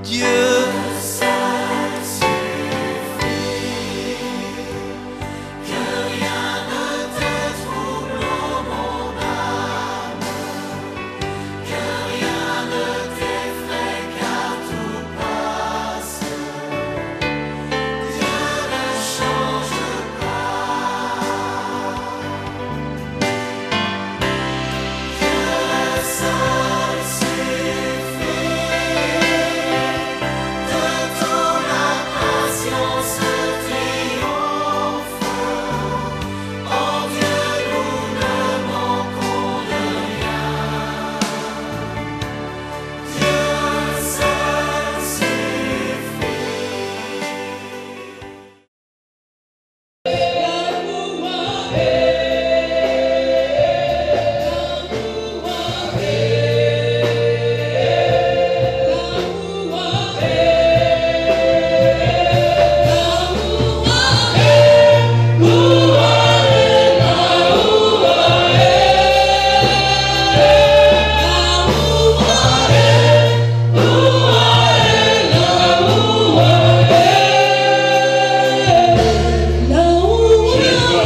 Dieu seul suffit, que rien ne te trouble, mon âme, que rien ne t'effraie, car tout passe. Dieu ne change pas. Dieu seul suffit, de tout la patience triomphe. En Dieu nous ne manquons de rien. Dieu seul suffit.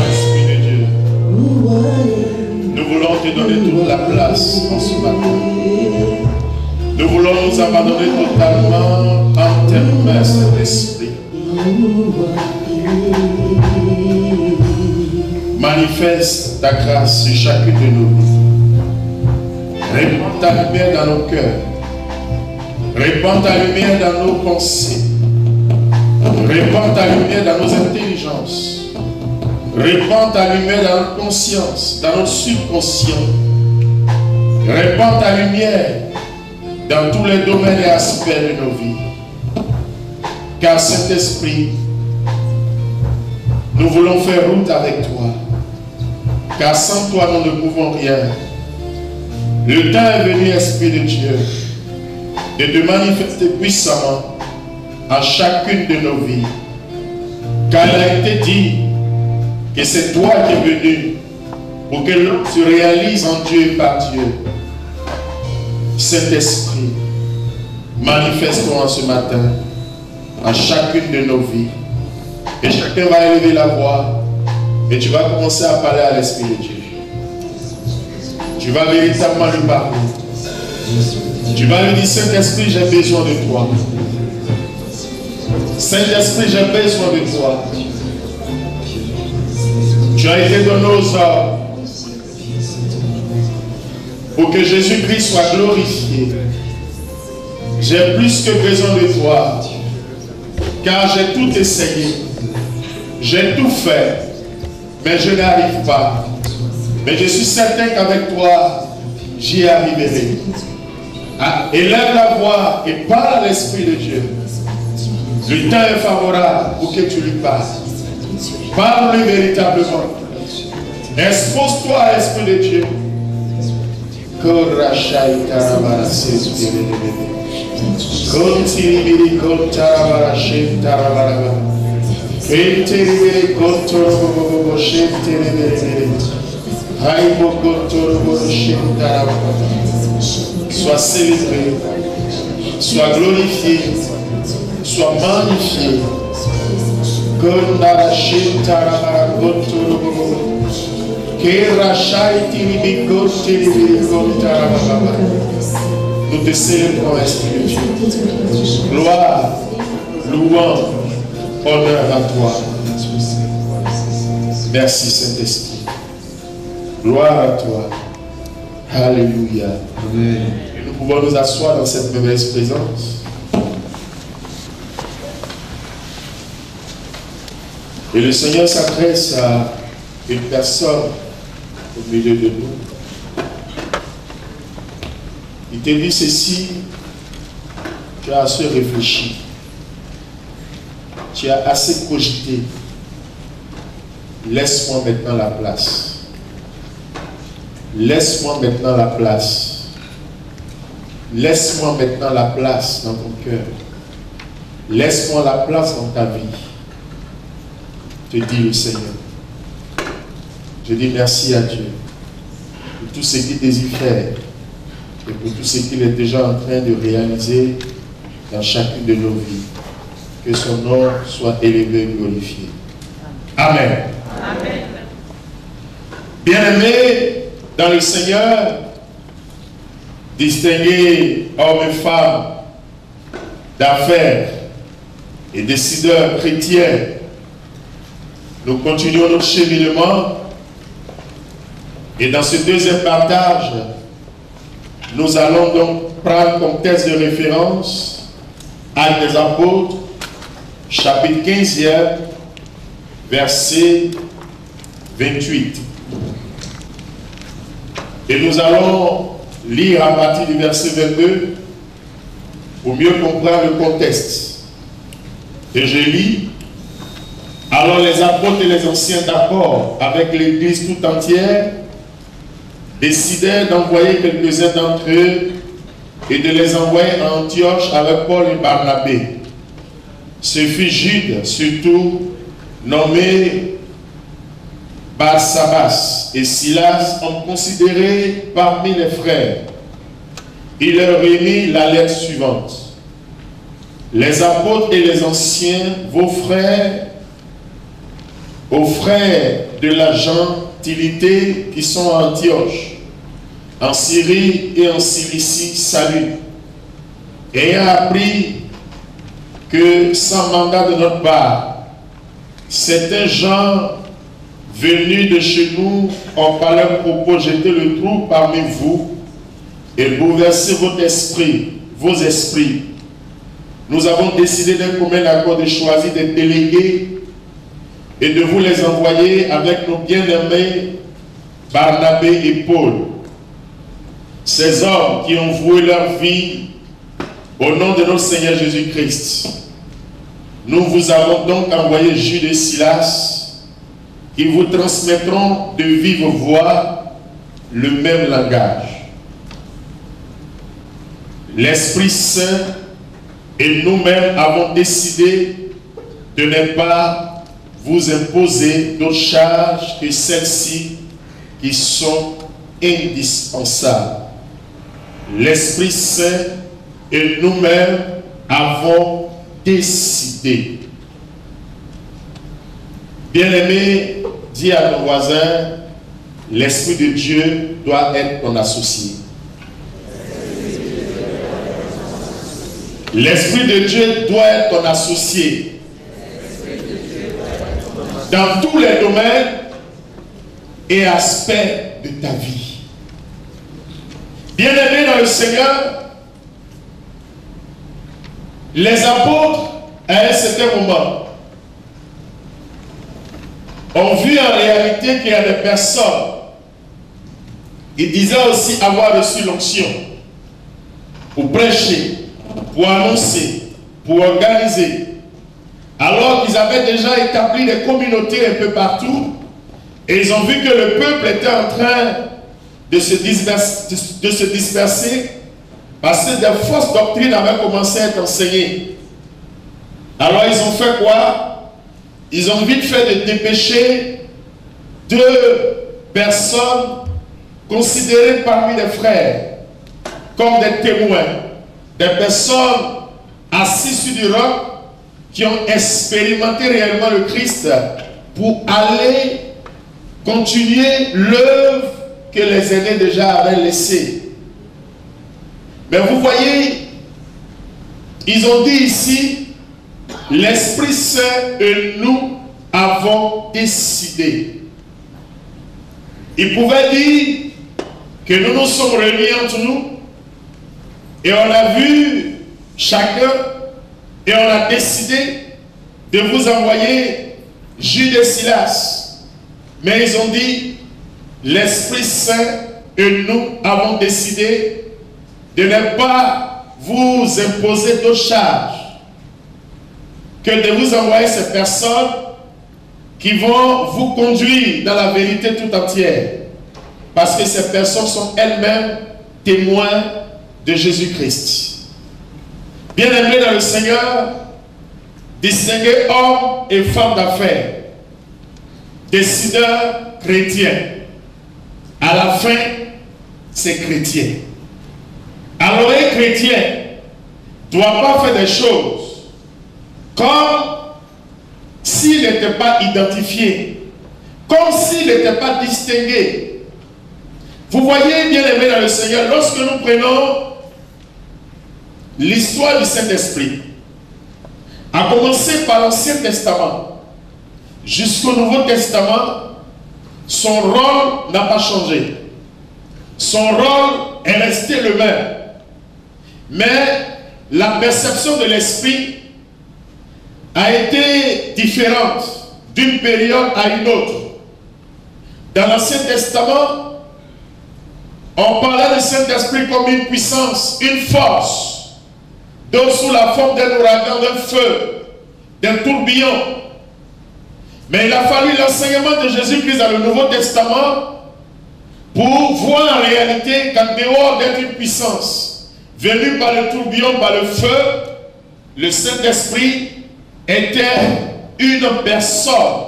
Esprit de Dieu, nous voulons te donner toute la place en ce matin. Nous voulons nous abandonner totalement en tes mains, Saint-Esprit. Manifeste ta grâce sur chacune de nos vies. Répands ta lumière dans nos cœurs. Répands ta lumière dans nos pensées. Répands ta lumière dans nos intelligences. Répands ta lumière dans notre conscience, dans notre subconscient. Répands ta lumière dans tous les domaines et aspects de nos vies. Car Saint-Esprit, nous voulons faire route avec toi. Car sans toi, nous ne pouvons rien. Le temps est venu, Esprit de Dieu, de te manifester puissamment en chacune de nos vies. Car il a été dit que c'est toi qui es venu pour que l'homme se réalise en Dieu et par Dieu. Saint-Esprit, manifeste-toi en ce matin en chacune de nos vies. Et chacun va élever la voix et tu vas commencer à parler à l'Esprit de Dieu. Tu vas véritablement lui parler. Tu vas lui dire, Saint-Esprit, j'ai besoin de toi. Saint-Esprit, j'ai besoin de toi. Tu as été donné aux hommes pour que Jésus-Christ soit glorifié. J'ai plus que besoin de toi, car j'ai tout essayé. J'ai tout fait, mais je n'arrive pas. Mais je suis certain qu'avec toi, j'y arriverai. Ah, élève la voix et parle à l'Esprit de Dieu. Le temps est favorable pour que tu lui parles. Parle-lui véritablement. Expose-toi à l'Esprit de Dieu. Sois célébré, sois glorifié, sois magnifié. Nous te célébrons, Esprit de Dieu. Gloire, louange, honneur à toi. Merci, Saint-Esprit. Gloire à toi. Alléluia. Amen. Et nous pouvons nous asseoir dans cette merveilleuse présence. Et le Seigneur s'adresse à une personne au milieu de nous. Il te dit ceci, tu as assez réfléchi, tu as assez cogité. Laisse-moi maintenant la place. Laisse-moi maintenant la place. Laisse-moi maintenant la place dans ton cœur. Laisse-moi la place dans ta vie. Te dit le Seigneur. Je dis merci à Dieu pour tout ce qu'il désire faire et pour tout ce qu'il est déjà en train de réaliser dans chacune de nos vies. Que son nom soit élevé et glorifié. Amen. Amen. Bien-aimés dans le Seigneur, distingués hommes et femmes d'affaires et décideurs chrétiens, nous continuons notre cheminement et dans ce deuxième partage, nous allons donc prendre comme texte de référence Actes des Apôtres, chapitre 15e, verset 28. Et nous allons lire à partir du verset 22 pour mieux comprendre le contexte. Et je lis: alors les apôtres et les anciens d'accord avec l'église tout entière décidèrent d'envoyer quelques-uns d'entre eux et de les envoyer à Antioche avec Paul et Barnabé. Ce fut Jude surtout, nommé Barsabas et Silas, ont considéré parmi les frères. Il leur remit la lettre suivante: les apôtres et les anciens, vos frères, aux frères de la gentilité qui sont à Antioche, en Syrie et en Cilicie, salut. Ayant appris que sans mandat de notre part, certains gens venus de chez nous ont par leur propos jeté le trou parmi vous et bouleversé vos esprits. Nous avons décidé d'un commun accord de choisir des délégués et de vous les envoyer avec nos bien-aimés Barnabé et Paul. Ces hommes qui ont voué leur vie au nom de notre Seigneur Jésus-Christ. Nous vous avons donc envoyé Jude et Silas, qui vous transmettront de vive voix le même langage. L'Esprit Saint et nous-mêmes avons décidé de ne pas vous imposer d'autres charges que celles-ci qui sont indispensables. L'Esprit Saint et nous-mêmes avons décidé. Bien-aimé, dis à ton voisin, l'Esprit de Dieu doit être ton associé. L'Esprit de Dieu doit être ton associé. Dans tous les domaines et aspects de ta vie. Bien-aimés dans le Seigneur, les apôtres, à un certain moment, ont vu en réalité qu'il y a des personnes qui disaient aussi avoir reçu l'onction pour prêcher, pour annoncer, pour organiser, alors qu'ils avaient déjà établi des communautés un peu partout, et ils ont vu que le peuple était en train de se disperser parce que des fausses doctrines avaient commencé à être enseignées. Alors ils ont fait quoi? Ils ont vite fait de dépêcher 2 personnes considérées parmi les frères comme des témoins, des personnes assises sur du roc qui ont expérimenté réellement le Christ pour aller continuer l'œuvre que les aînés déjà avaient laissée. Mais vous voyez, ils ont dit ici, l'Esprit Saint et nous avons décidé. Ils pouvaient dire que nous nous sommes réunis entre nous et on a vu chacun et on a décidé de vous envoyer Jude et Silas. Mais ils ont dit, l'Esprit Saint et nous avons décidé de ne pas vous imposer d'autres charges que de vous envoyer ces personnes qui vont vous conduire dans la vérité tout entière. Parce que ces personnes sont elles-mêmes témoins de Jésus-Christ. Bien-aimés dans le Seigneur, distingués hommes et femmes d'affaires, décideurs chrétiens. À la fin, c'est chrétien. Alors, un chrétien doit pas faire des choses comme s'il n'était pas identifié, comme s'il n'était pas distingué. Vous voyez, bien aimé dans le Seigneur, lorsque nous prenons l'histoire du Saint-Esprit, à commencer par l'Ancien Testament jusqu'au Nouveau Testament, son rôle n'a pas changé. Son rôle est resté le même. Mais la perception de l'Esprit a été différente d'une période à une autre. Dans l'Ancien Testament, on parlait du Saint-Esprit comme une puissance, une force, donc sous la forme d'un ouragan, d'un feu, d'un tourbillon. Mais il a fallu l'enseignement de Jésus-Christ dans le Nouveau Testament pour voir en réalité qu'en dehors d'être une puissance venue par le tourbillon, par le feu, le Saint-Esprit était une personne.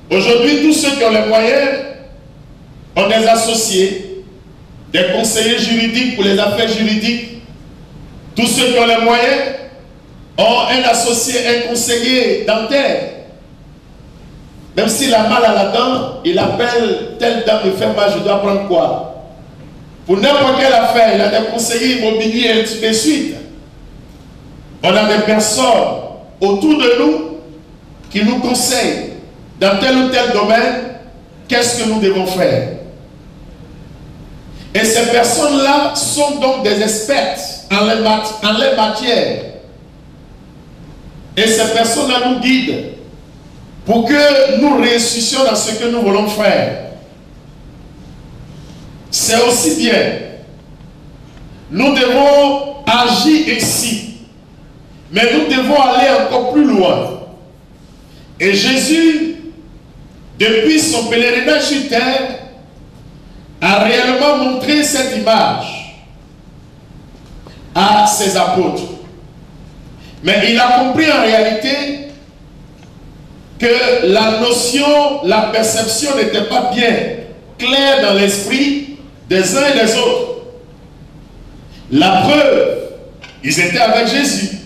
Aujourd'hui, tous ceux qui ont les moyens ont des associés, des conseillers juridiques pour les affaires juridiques. Tous ceux qui ont les moyens ont un associé, un conseiller dentaire. Même s'il a mal à la dent, il appelle telle dent me fait mal, je dois prendre quoi? Pour n'importe quelle affaire, il a des conseillers immobiliers et ainsi de suite. On a des personnes autour de nous qui nous conseillent dans tel ou tel domaine, qu'est-ce que nous devons faire. Et ces personnes-là sont donc des expertes en les matières. Et ces personnes-là nous guident pour que nous réussissions dans ce que nous voulons faire. C'est aussi bien. Nous devons agir ici, mais nous devons aller encore plus loin. Et Jésus, depuis son pèlerinage sur terre, a réellement montré cette image à ses apôtres. Mais il a compris en réalité que la notion, la perception n'était pas bien claire dans l'esprit des uns et des autres. La preuve, ils étaient avec Jésus.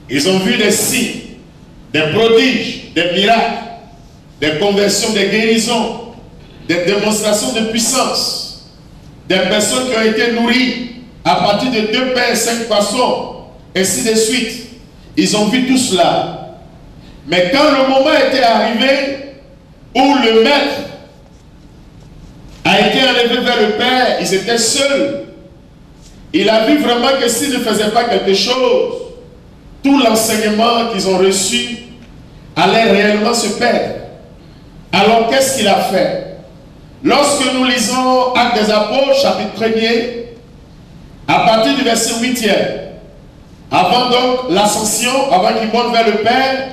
Ils ont vu des signes, des prodiges, des miracles, des conversions, des guérisons, des démonstrations de puissance, des personnes qui ont été nourries à partir de 2 pains et 5 poissons, ainsi de suite. Ils ont vu tout cela. Mais quand le moment était arrivé où le maître a été enlevé vers le Père, ils étaient seuls. Il a vu vraiment que s'ils ne faisaient pas quelque chose, tout l'enseignement qu'ils ont reçu allait réellement se perdre. Alors qu'est-ce qu'il a fait? Lorsque nous lisons Actes des Apôtres, chapitre 1er, à partir du verset 8e, avant donc l'ascension, avant qu'il monte vers le Père,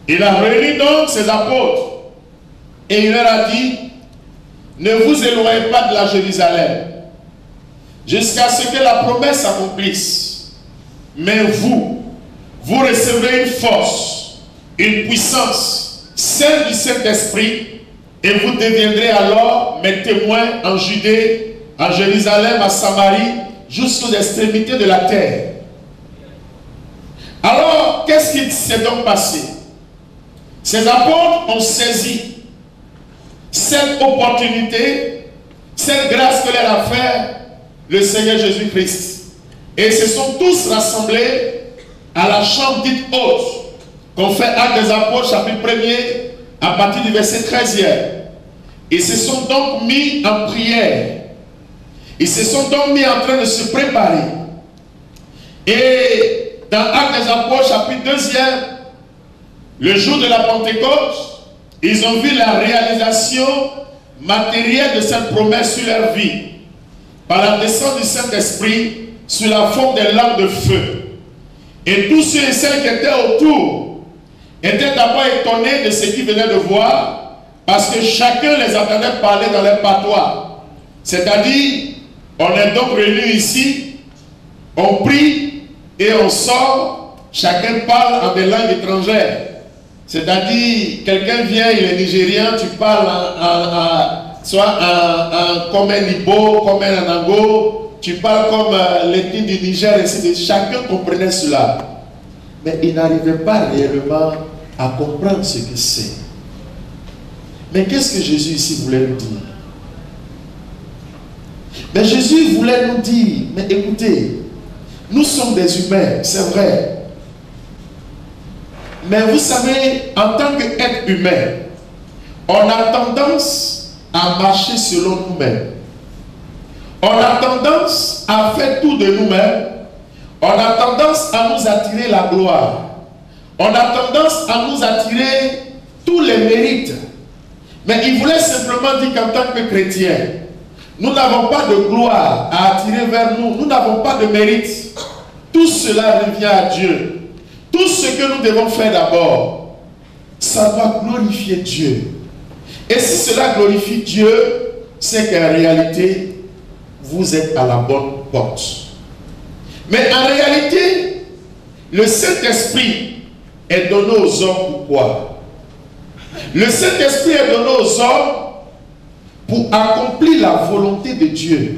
il a réuni donc ses apôtres et il leur a dit: ne vous éloignez pas de la Jérusalem jusqu'à ce que la promesse s'accomplisse. Mais vous recevrez une force, une puissance, celle du Saint-Esprit, et vous deviendrez alors mes témoins en Judée, en Jérusalem, à Samarie, jusqu'aux extrémités de la terre. Alors, qu'est-ce qui s'est donc passé? Ces apôtres ont saisi cette opportunité, cette grâce que leur a fait le Seigneur Jésus-Christ. Et se sont tous rassemblés à la chambre dite haute, qu'on fait Actes des Apôtres, chapitre 1er, à partir du verset 13e. Ils se sont donc mis en prière. Ils se sont donc mis en train de se préparer. Et dans Actes des Apôtres, chapitre 2e, le jour de la Pentecôte, ils ont vu la réalisation matérielle de cette promesse sur leur vie, par la descente du Saint-Esprit sous la forme des lampes de feu. Et tous ceux et celles qui étaient autour étaient d'abord étonnés de ce qu'ils venaient de voir, parce que chacun les entendait parler dans leur patois. C'est-à-dire, on est donc réunis ici, on prie et on sort, chacun parle en des langues étrangères. C'est-à-dire, quelqu'un vient, il est nigérien, tu parles soit comme un Ibo, comme un Anango, tu parles comme l'ethnie du Niger, et chacun comprenait cela. Mais il n'arrivait pas réellement à comprendre ce que c'est. Mais qu'est-ce que Jésus ici voulait nous dire? Mais Jésus voulait nous dire, mais écoutez, nous sommes des humains, c'est vrai. Mais vous savez, en tant qu'être humain, on a tendance à marcher selon nous-mêmes. On a tendance à faire tout de nous-mêmes. On a tendance à nous attirer la gloire. On a tendance à nous attirer tous les mérites. Mais il voulait simplement dire qu'en tant que chrétien, nous n'avons pas de gloire à attirer vers nous. Nous n'avons pas de mérite. Tout cela revient à Dieu. Tout ce que nous devons faire d'abord, ça doit glorifier Dieu. Et si cela glorifie Dieu, c'est qu'en réalité, vous êtes à la bonne porte. Mais en réalité, le Saint-Esprit est donné aux hommes pourquoi? Le Saint-Esprit est donné aux hommes pour accomplir la volonté de Dieu.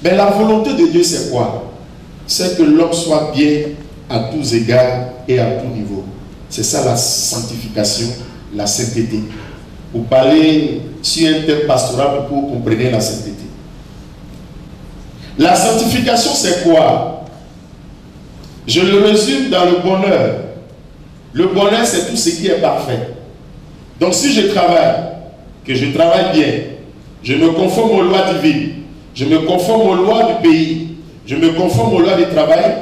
Mais la volonté de Dieu, c'est quoi? C'est que l'homme soit bien à tous égards et à tout niveau. C'est ça la sanctification, la sainteté. Pour parler sur un thème pastoral pour que vous compreniez la sainteté. La sanctification, c'est quoi? Je le résume dans le bonheur. Le bonheur, c'est tout ce qui est parfait. Donc si je travaille, que je travaille bien, je me conforme aux lois divines, je me conforme aux lois du pays, je me conforme aux lois du travail,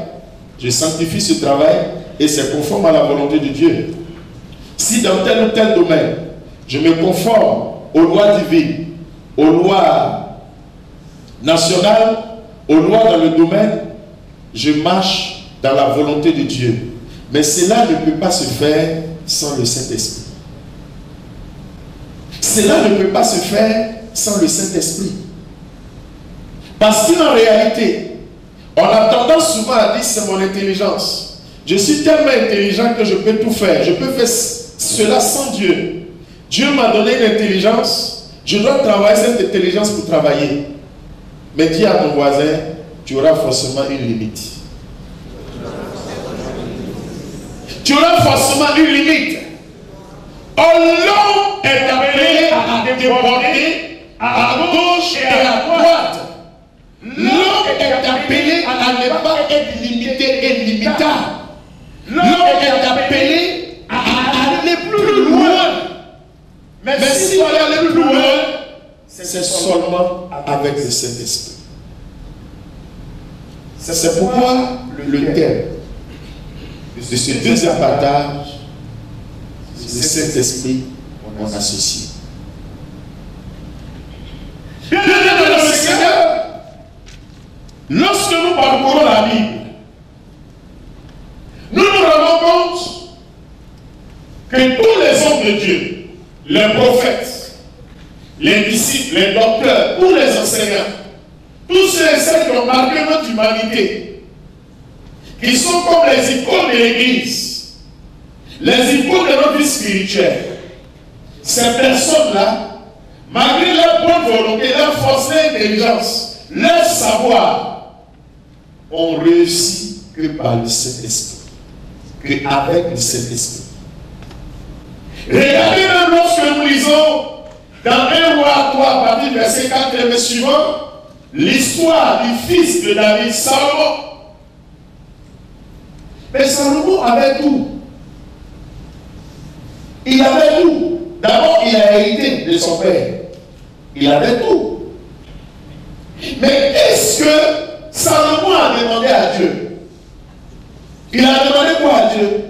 je sanctifie ce travail et c'est conforme à la volonté de Dieu. Si dans tel ou tel domaine, je me conforme aux lois divines, aux lois nationales, aux lois dans le domaine, je marche dans la volonté de Dieu. Mais cela ne peut pas se faire sans le Saint-Esprit. Cela ne peut pas se faire sans le Saint-Esprit. Parce qu'en réalité, on a tendance souvent à dire c'est mon intelligence. Je suis tellement intelligent que je peux tout faire. Je peux faire cela sans Dieu. Dieu m'a donné une intelligence. Je dois travailler cette intelligence pour travailler. Mais dis à ton voisin, tu auras forcément une limite. Tu auras forcément une limite. L'homme est appelé à déborder à gauche et à droite. L'homme est appelé à ne pas être limité et limitable. L'homme est appelé à aller plus loin. Mais si on veut aller plus loin, c'est seulement avec le Saint-Esprit. C'est pourquoi le thème de ce deuxième partage, le Saint-Esprit, on associe. Bien dans le Seigneur, lorsque nous parcourons la Bible, nous nous rendons compte que tous les hommes de Dieu, les prophètes, les disciples, les docteurs, tous les enseignants, tous ceux et celles qui ont marqué notre humanité, qui sont comme les icônes de l'Église, les icônes de notre vie spirituelle, ces personnes-là, malgré leur bonne volonté, leur force, leur intelligence, leur savoir, ont réussi que par le Saint-Esprit, qu'avec le Saint-Esprit. Regardez même lorsque nous lisons dans 1 Roi 3, à partir du verset 4 et suivant, l'histoire du fils de David, Salomon. Mais Salomon avait tout. Il avait tout. D'abord, il a hérité de son père. Il avait tout. Mais qu'est-ce que Salomon a demandé à Dieu? Il a demandé quoi à Dieu?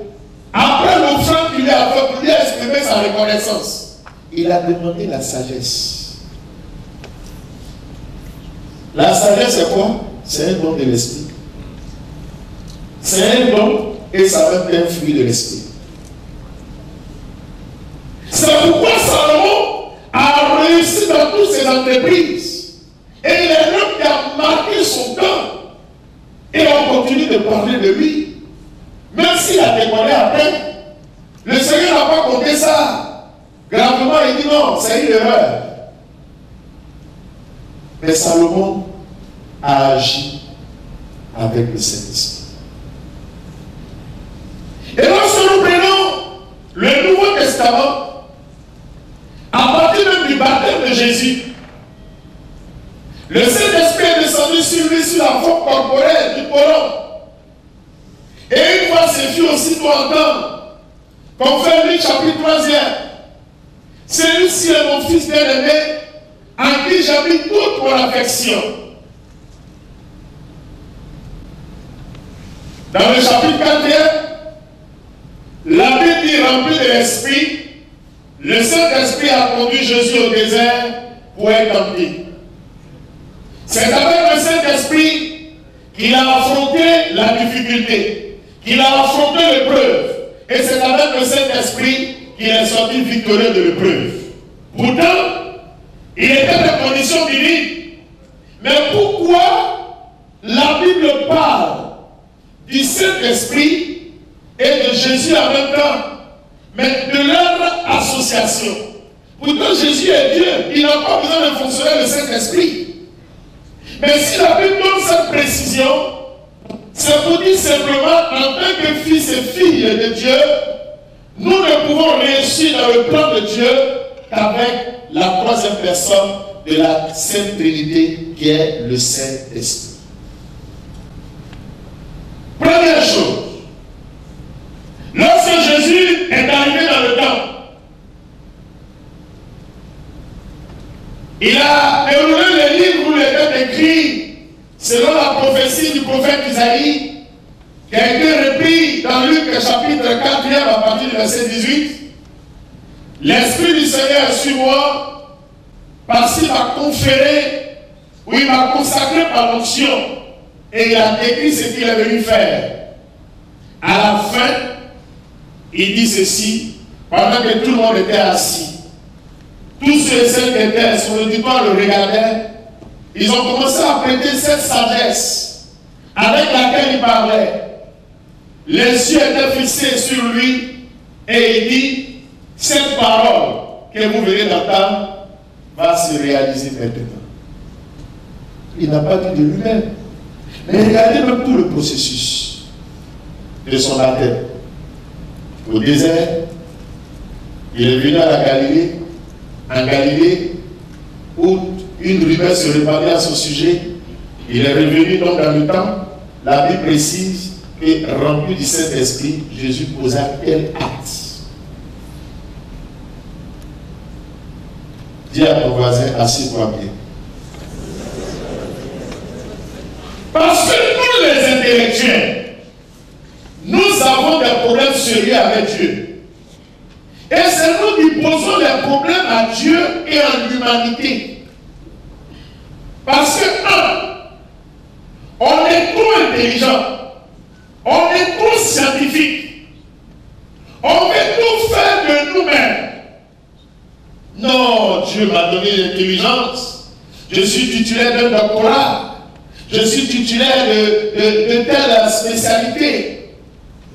Après l'offrande qu'il a fait pour lui exprimer sa reconnaissance, il a demandé la sagesse. La sagesse, c'est quoi? C'est un don de l'esprit. C'est un don et ça va être un fruit de l'esprit. C'est pourquoi Salomon a réussi dans toutes ses entreprises. Et il est l'homme qui a marqué son temps. Et on continue de parler de lui. Même s'il a dévoilé après, le Seigneur n'a pas compté ça. Gravement, il dit non, c'est une erreur. Mais Salomon a agi avec le Saint-Esprit. Et lorsque nous prenons le Nouveau Testament, à partir même du baptême de Jésus, le Saint-Esprit est descendu sur lui sous la forme corporelle du colon. Et une fois c'est fut aussitôt entendre, confère Luc chapitre 3e, celui-ci est mon fils bien-aimé, en qui j'ai mis toute mon affection. Dans le chapitre 4e, la Bible dit remplie de l'Esprit, le Saint-Esprit a conduit Jésus au désert pour être tenté. C'est avec le Saint-Esprit qu'il a affronté la difficulté, qu'il a affronté l'épreuve. Et c'est avec le Saint-Esprit qu'il est sorti victorieux de l'épreuve. Pourtant, il était des conditions divines. Mais pourquoi la Bible parle du Saint-Esprit et de Jésus en même temps, mais de leur association? Pourtant, Jésus est Dieu. Il n'a pas besoin de fonctionner le Saint-Esprit. Mais si la Bible donne cette précision, c'est pour dire simplement, en tant que fils et filles de Dieu, nous ne pouvons réussir dans le plan de Dieu qu'avec la troisième personne de la Sainte Trinité qui est le Saint-Esprit. Première chose, lorsque Jésus est arrivé dans le temple, il a déroulé le livre où il était écrit, selon la prophétie du prophète Isaïe, qui a été repris dans Luc chapitre 4 à partir du verset 18. L'Esprit du Seigneur est sur moi, parce qu'il m'a conféré, ou il m'a consacré par l'onction, et il a décrit ce qu'il est venu faire. À la fin, il dit ceci, pendant que tout le monde était assis. Tous ceux et celles qui étaient sur l'auditoire le regardaient. Ils ont commencé à prêter cette sagesse avec laquelle il parlait. Les yeux étaient fixés sur lui et il dit, cette parole que vous venez d'entendre va se réaliser maintenant. Il n'a pas dit de lui-même. Mais regardez même tout le processus de son baptême. Au désert, il est venu à la Galilée. En Galilée, où une rumeur se répandait à son sujet, il est revenu donc dans le temple. La Bible précise que, rempli du Saint-Esprit, Jésus posa quel acte? Dis à ton voisin, assieds-toi bien. Parce que nous, les intellectuels, nous avons des problèmes sérieux avec Dieu. Et c'est nous qui posons les problèmes à Dieu et à l'humanité. Parce que, on est trop intelligent, on est trop scientifique, on veut tout faire de nous-mêmes. Non, Dieu m'a donné l'intelligence. Je suis titulaire d'un doctorat, je suis titulaire de telle spécialité.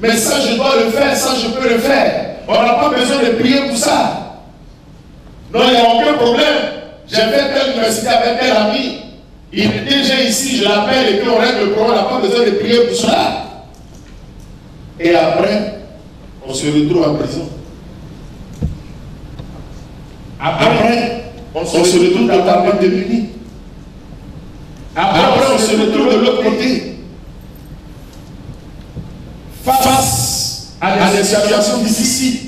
Mais ça, je dois le faire, ça, je peux le faire. On n'a pas besoin de prier pour ça. Non, il n'y a aucun problème. J'ai fait telle université avec tel ami. Il est déjà ici, je l'appelle et puis on règle le problème. On n'a pas besoin de prier pour cela. Et après, on se retrouve en prison. Après, on se retrouve totalement démunis. Après, on se retrouve de l'autre côté. Face à des situations difficiles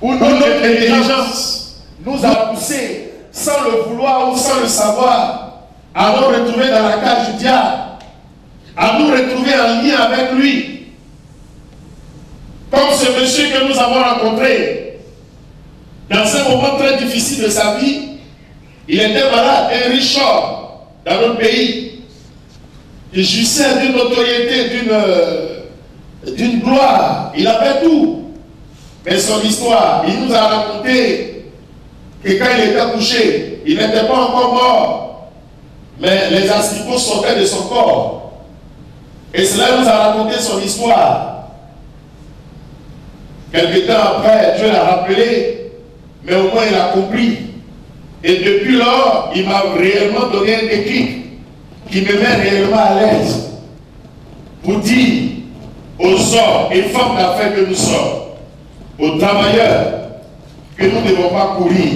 où notre intelligence nous a poussé, sans le vouloir ou sans le savoir, à nous retrouver dans la cage du diable, à nous retrouver en lien avec lui. Comme ce monsieur que nous avons rencontré, dans un moment très difficile de sa vie, il était malade, un riche homme dans notre pays. Il jouissait d'une notoriété, d'une gloire, il avait tout. Mais son histoire, il nous a raconté que quand il était couché, il n'était pas encore mort, mais les asticots sortaient de son corps. Et cela nous a raconté son histoire. Quelque temps après, Dieu l'a rappelé, mais au moins il a compris. Et depuis lors, il m'a réellement donné un déclic qui me met réellement à l'aise pour dire aux hommes et femmes d'affaires que nous sommes, aux travailleurs, que nous ne devons pas courir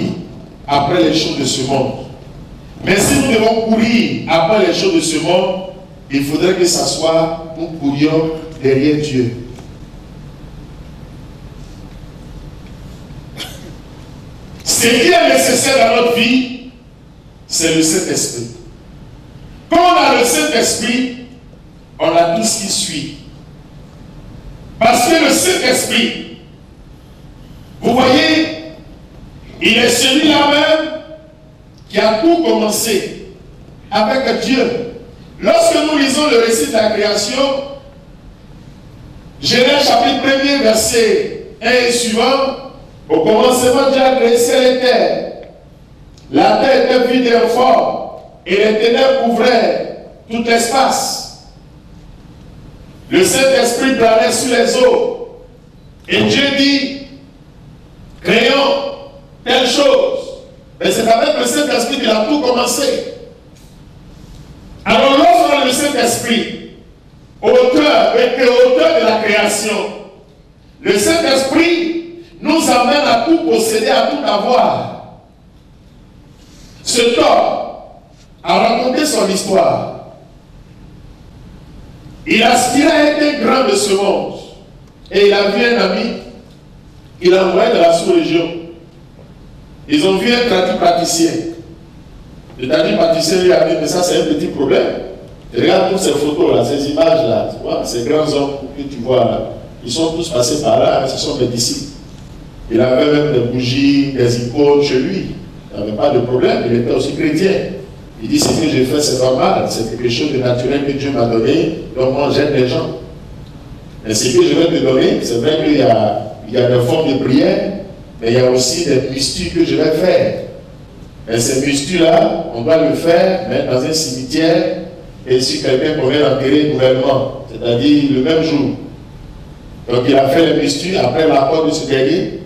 après les choses de ce monde. Mais si nous devons courir après les choses de ce monde, il faudrait que ça soit, nous courions derrière Dieu. Ce qui est nécessaire dans notre vie, c'est le Saint-Esprit. Quand on a le Saint-Esprit, on a tout ce qui suit. Parce que le Saint-Esprit, vous voyez, il est celui-là même qui a tout commencé avec Dieu. Lorsque nous lisons le récit de la création, Genèse chapitre 1er, verset 1 et suivant, au commencement, Dieu a créé ciel et terre. La terre était vide et informe, et les ténèbres couvraient tout l'espace. Le Saint-Esprit planait sur les eaux. Et Dieu dit, créons telle chose. Mais c'est avec le Saint-Esprit qu'il a tout commencé. Alors lorsqu'on a le Saint-Esprit, auteur de la création, le Saint-Esprit nous amène à tout posséder, à tout avoir. Cet homme a raconté son histoire. Il aspirait à être un grand de ce monde. Et il a vu un ami, il a envoyé de la sous-région. Ils ont vu un praticien. Le praticien lui a dit, mais ça c'est un petit problème. Regarde toutes ces photos là, ces images là, tu vois, ces grands hommes que tu vois là, ils sont tous passés par là, ce sont mes disciples. Il avait même des bougies, des icônes chez lui. Il n'avait pas de problème, il était aussi chrétien. Il dit, ce que j'ai fait c'est normal, c'est quelque chose de naturel que Dieu m'a donné, donc moi j'aide les gens. Mais ce que je vais te donner, c'est vrai qu'il y a des formes de prière, mais il y a aussi des mystères que je vais faire. Et ces mystères-là, on doit le faire, mais dans un cimetière, et si quelqu'un qu'on vient d'enterrer nouvellement, c'est-à-dire le même jour. Donc il a fait les mystères, après la mort de ce dernier,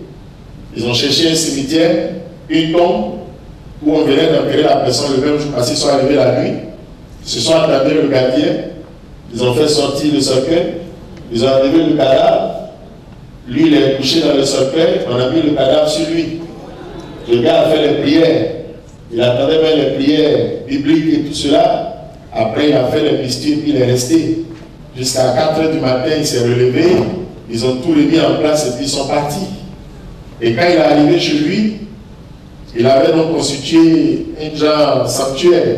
ils ont cherché un cimetière, une tombe, où on venait d'enterrer la personne le même jour, parce qu'ils sont arrivés la nuit, ils se sont attendus le gardien, ils ont fait sortir le cercueil, ils ont enlevé le cadavre, lui il est couché dans le cercueil, on a mis le cadavre sur lui. Le gars a fait les prières, il attendait même les prières bibliques et tout cela. Après il a fait les mystères, puis il est resté. Jusqu'à 4 h du matin, il s'est relevé, ils ont tout remis en place et puis ils sont partis. Et quand il est arrivé chez lui, il avait donc constitué un genre sanctuaire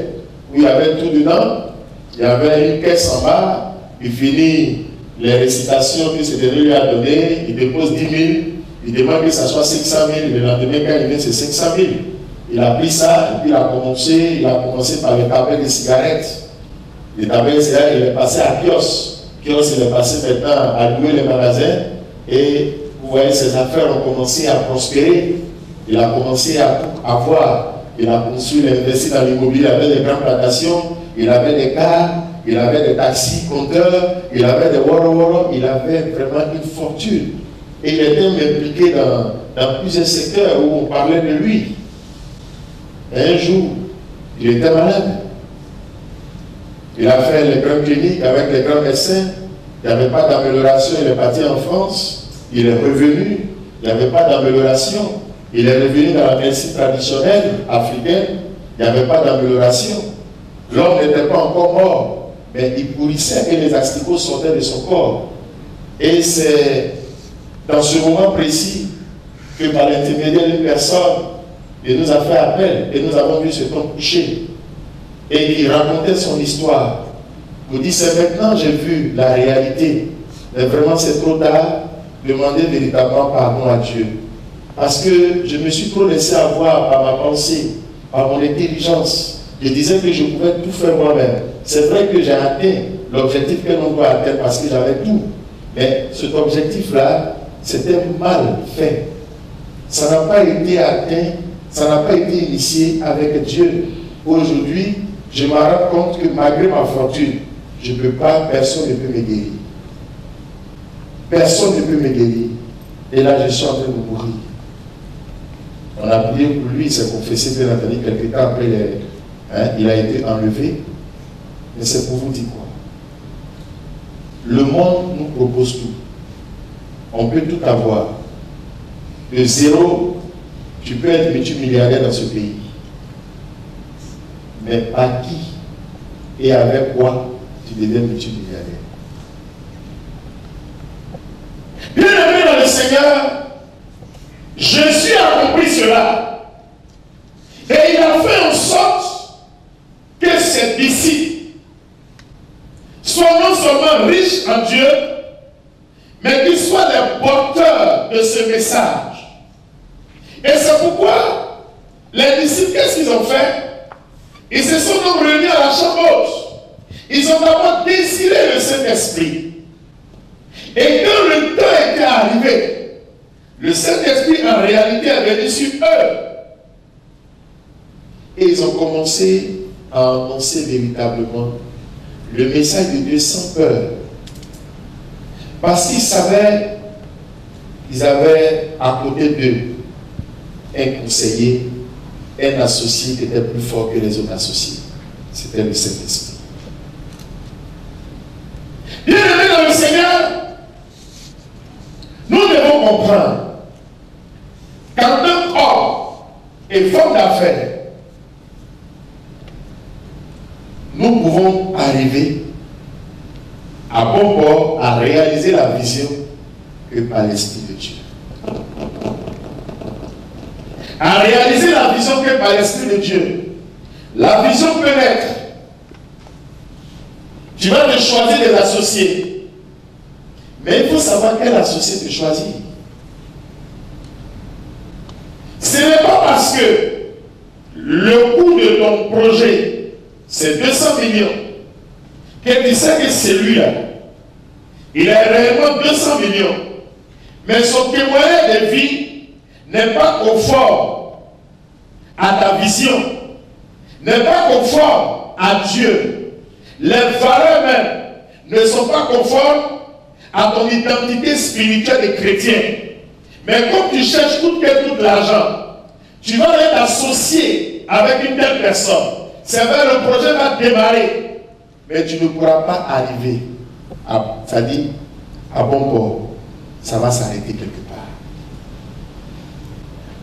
où il y avait tout dedans. Il y avait une caisse en bas, il finit les récitations que ce dernier lui a données, il dépose 10 000, il demande que ça soit 500 000, le lendemain quand il vient c'est 500 000. Il a pris ça et puis il a commencé par les tabacs de cigarettes. Les tabacs de cigarettes, il est passé à kiosque. Kiosque, il est passé maintenant à louer les magasins et vous voyez, ses affaires ont commencé à prospérer. Il a commencé à avoir. Il a construit, il a investi dans l'immobilier, il avait des grandes plantations, il avait des cars, il avait des taxis compteurs, il avait des woro-woro, il avait vraiment une fortune. Et il était impliqué dans plusieurs secteurs où on parlait de lui. Et un jour, il était malade. Il a fait les grandes cliniques avec les grands médecins. Il n'y avait pas d'amélioration, il est parti en France. Il est revenu, il n'y avait pas d'amélioration. Il est revenu dans la médecine traditionnelle africaine, il n'y avait pas d'amélioration. L'homme n'était pas encore mort, mais il pourrissait et les asticots sortaient de son corps. Et c'est dans ce moment précis que par l'intermédiaire d'une personne, il nous a fait appel et nous avons vu cet homme coucher. Et il racontait son histoire. Il dit, c'est maintenant j'ai vu la réalité. Mais vraiment c'est trop tard. Demandez véritablement pardon à Dieu. Parce que je me suis trop laissé avoir par ma pensée, par mon intelligence. Je disais que je pouvais tout faire moi-même. C'est vrai que j'ai atteint l'objectif que l'on doit atteindre parce que j'avais tout. Mais cet objectif-là, c'était mal fait. Ça n'a pas été atteint, ça n'a pas été initié avec Dieu. Aujourd'hui, je me rends compte que malgré ma fortune, je ne peux pas, personne ne peut me guérir. Personne ne peut me guérir. Et là, je suis en train de mourir. On a prié pour lui, il s'est confessé, bien entendu, quelques temps après, il a été enlevé. Mais c'est pour vous dire quoi? Le monde nous propose tout. On peut tout avoir. De zéro, tu peux être multimilliardaire dans ce pays. Mais par qui et avec quoi tu deviens multimilliardaire? Bien-aimé dans le Seigneur, Jésus a compris cela. Et il a fait en sorte que ses disciples soient non seulement riches en Dieu, mais qu'ils soient les porteurs de ce message. Et c'est pourquoi les disciples, qu'est-ce qu'ils ont fait? Ils se sont donc réunis à la chambre haute. Ils ont d'abord désiré le Saint-Esprit. Et quand le temps était arrivé, le Saint-Esprit en réalité est venu sur eux. Et ils ont commencé à annoncer véritablement le message de Dieu sans peur. Parce qu'ils savaient, ils avaient à côté d'eux un conseiller, un associé qui était plus fort que les autres associés. C'était le Saint-Esprit. Bien-aimés dans le Seigneur, nous devons comprendre qu'en tant qu'homme et femme d'affaires, nous pouvons arriver à bon port à réaliser la vision que par l'Esprit de Dieu. À réaliser la vision que par l'Esprit de Dieu. La vision peut être, tu vas te choisir des associés, mais il faut savoir quel associé te choisir. Ce n'est pas parce que le coût de ton projet c'est 200 millions que tu sais que celui-là, il a réellement 200 millions, mais son témoignage de vie n'est pas conforme à ta vision, n'est pas conforme à Dieu. Les valeurs même ne sont pas conformes à ton identité spirituelle de chrétien. Mais comme tu cherches tout l'argent, tu vas être associé avec une telle personne. C'est vrai, le projet va démarrer, mais tu ne pourras pas arriver c'est-à-dire à bon port. Ça va s'arrêter quelque part.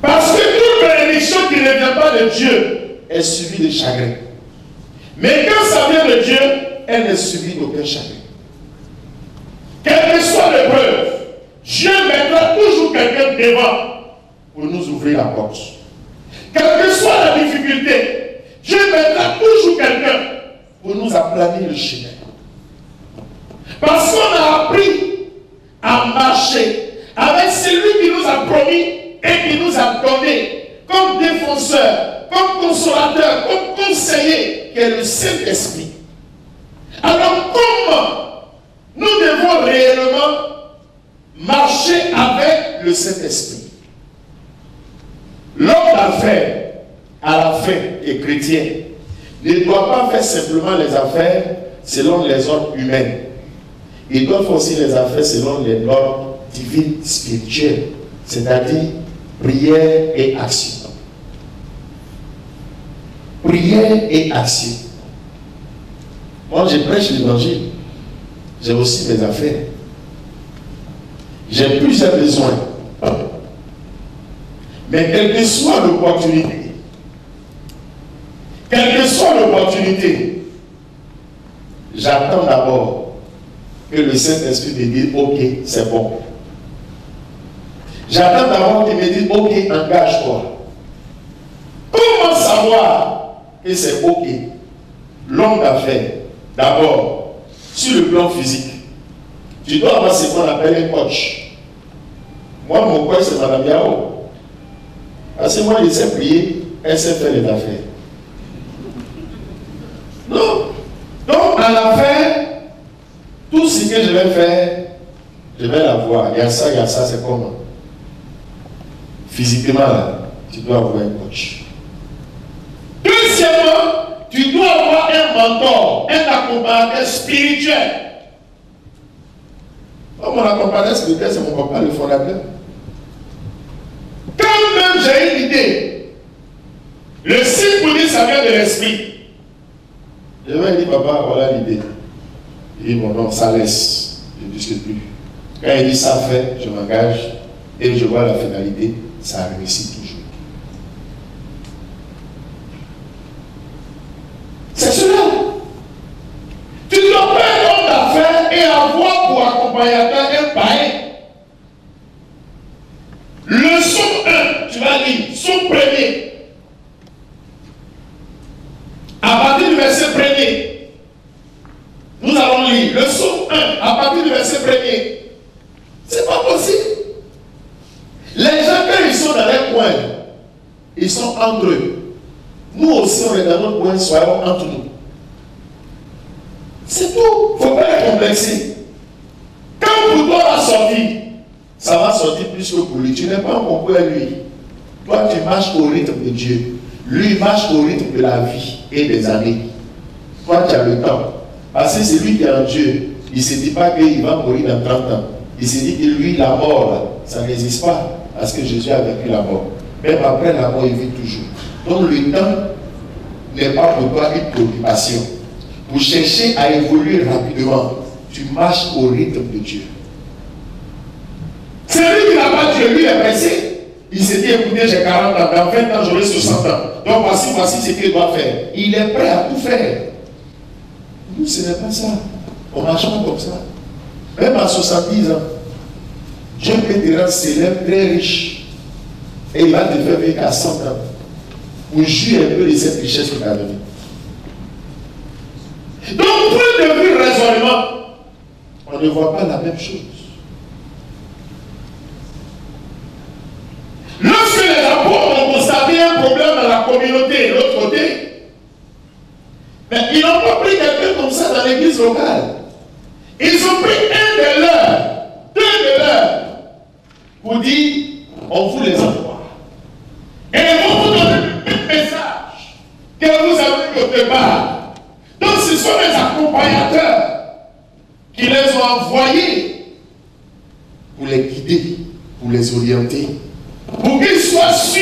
Parce que toute bénédiction qui ne vient pas de Dieu est suivie de chagrin. Mais quand ça vient de Dieu, elle n'est suivie d'aucun chagrin. Quelle que soit l'épreuve, Dieu mettra toujours quelqu'un devant pour nous ouvrir la porte. Quelle que soit la difficulté, Dieu mettra toujours quelqu'un pour nous aplanir le chemin. Parce qu'on a appris à marcher avec celui qui nous a promis et qui nous a donné comme défenseur, comme consolateur, comme conseiller, qui est le Saint-Esprit. Alors comment nous devons réellement marcher avec le Saint-Esprit? L'homme d'affaires, à la fin, et chrétien, ne doit pas faire simplement les affaires selon les ordres humains. Il doit faire aussi les affaires selon les normes divines spirituelles, c'est-à-dire prière et action. Prière et action. Moi, je prêche l'évangile. J'ai aussi mes affaires. J'ai plusieurs besoins. Mais quelle que soit l'opportunité, j'attends d'abord que le Saint-Esprit me dise ok, c'est bon. J'attends d'abord qu'il me dise ok, engage-toi. Comment savoir que c'est ok? L'homme d'affaires, d'abord, sur le plan physique, tu dois avoir ce qu'on appelle un coach. Moi, mon coach, c'est Madame Yao. Parce que moi, je sais prier, elle sait faire les affaires. Non. Donc, à la fin, tout ce que je vais faire, je vais la voir. Il y a ça, c'est comment? Physiquement, là, tu dois avoir un coach. Deuxièmement, tu dois avoir un mentor, un accompagnateur spirituel. Oh, mon accompagnateur spirituel, c'est mon papa, le fondateur. Quand même j'ai une idée, le signe pour dire ça vient de l'esprit, je Je vais dire, papa, voilà l'idée. Il dit, bon non, ça laisse. Je ne discute plus. Quand il dit ça fait, je m'engage et je vois la finalité, ça réussit toujours. C'est cela. Tu ne dois pas être homme d'affaires et avoir pour accompagnateur un païen. Le psaume 1, tu vas lire, psaume 1er. À partir du verset 1er, nous allons lire le psaume 1, à partir du verset 1er. C'est pas possible. Les gens, quand ils sont dans les coins, ils sont entre eux. Nous aussi, on est dans notre coin, soyons entre nous. C'est tout. Il ne faut pas être complexé. Quand pour toi va sortir, ça va sortir plus que pour lui. Tu n'es pas en concours à lui. Toi, tu marches au rythme de Dieu. Lui marche au rythme de la vie et des années. Toi, tu as le temps. Parce que c'est lui qui est en Dieu. Il ne se dit pas qu'il va mourir dans 30 ans. Il se dit que lui, la mort, ça n'existe pas. Parce que Jésus a vécu la mort. Même après la mort, il vit toujours. Donc le temps n'est pas pour toi une préoccupation. Pour chercher à évoluer rapidement, tu marches au rythme de Dieu. C'est lui qui n'a pas Dieu, lui est pressé. Il s'est dit, écoutez, j'ai 40 ans, dans 20 ans, j'aurai 60 ans. Donc voici ce qu'il doit faire. Il est prêt à tout faire. Nous, ce n'est pas ça. On ne marche pas comme ça. Même à 70 ans, Dieu peut te rendre célèbre, très riche. Et il va te faire vivre qu'à 100 ans. Pour jouir un peu de cette richesse que tu as donnée. Donc, point de vue raisonnement, on ne voit pas la même chose. Lorsque les apôtres ont constaté un problème dans la communauté de l'autre côté, mais ils n'ont pas pris quelqu'un comme ça dans l'église locale. Ils ont pris un de leurs, deux de leurs, pour dire, on vous les envoie. Et ils vont vous donner un message que vous avez quelque part. Donc ce sont les accompagnateurs qui les ont envoyés pour les guider, pour les orienter, pour qu'ils soient sûrs